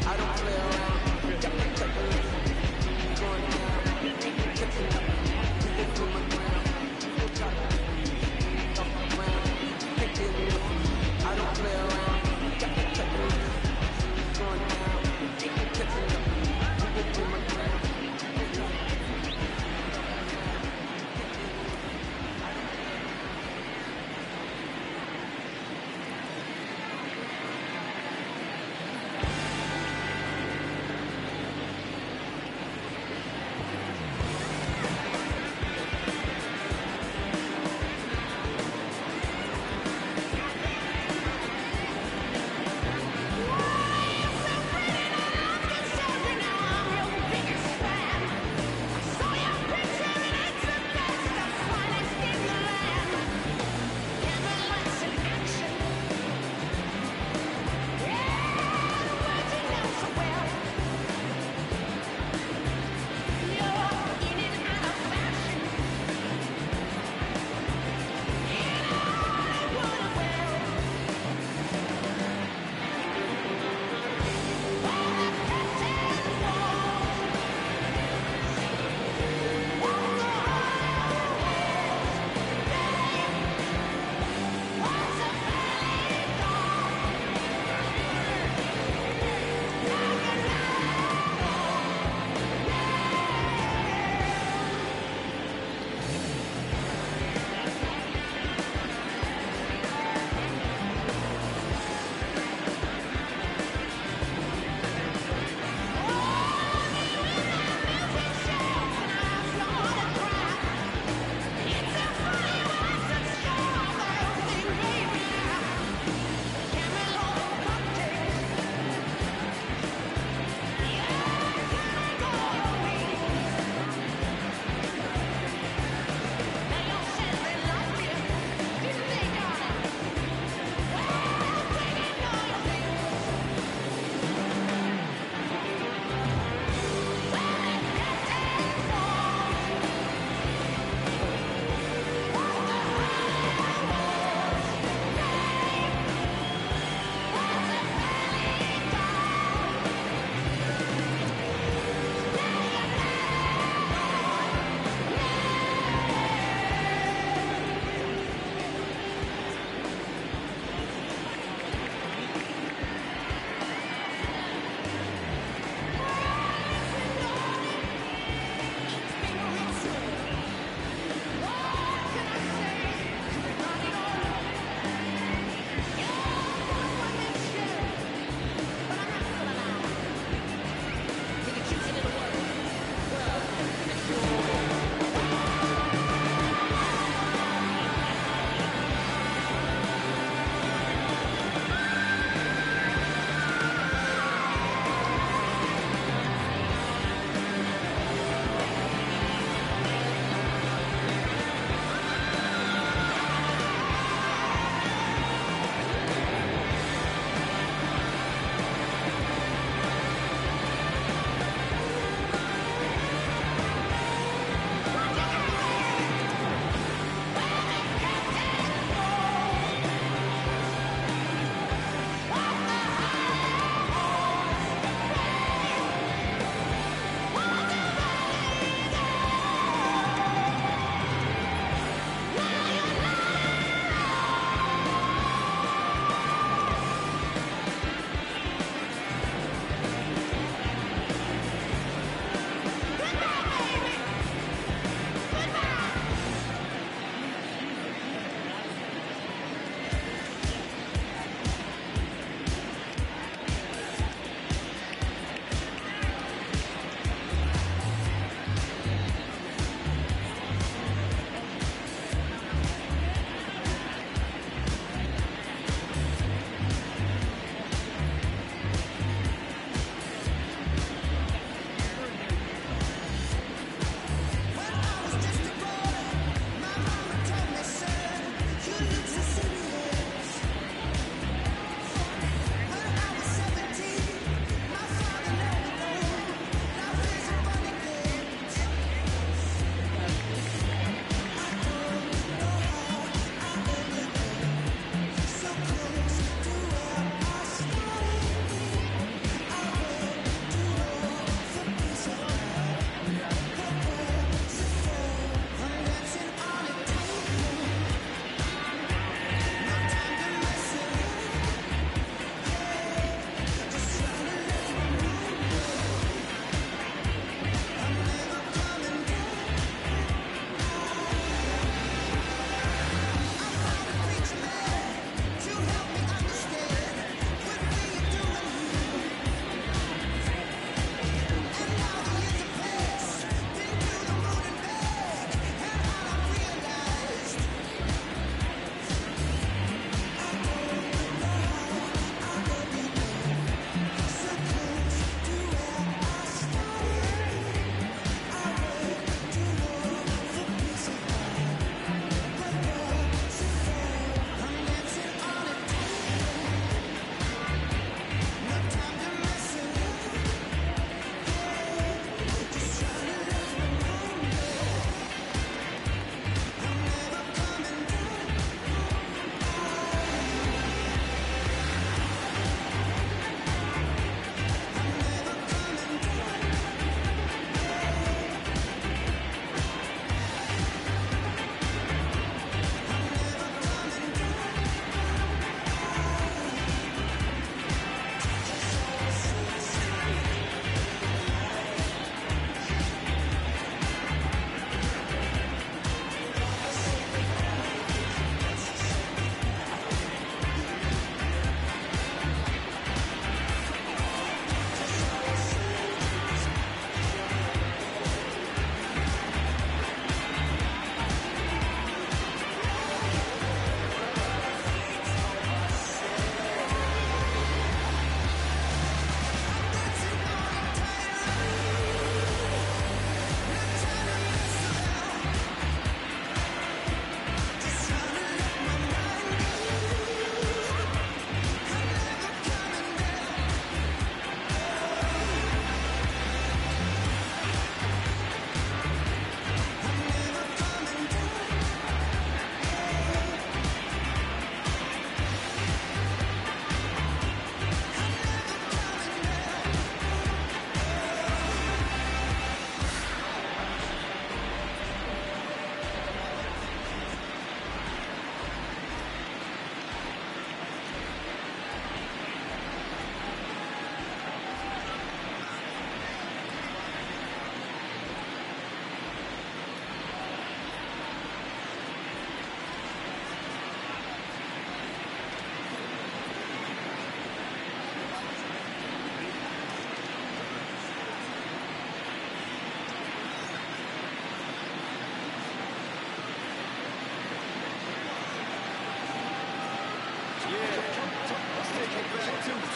I don't play around.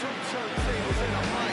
Two turntables in a mic.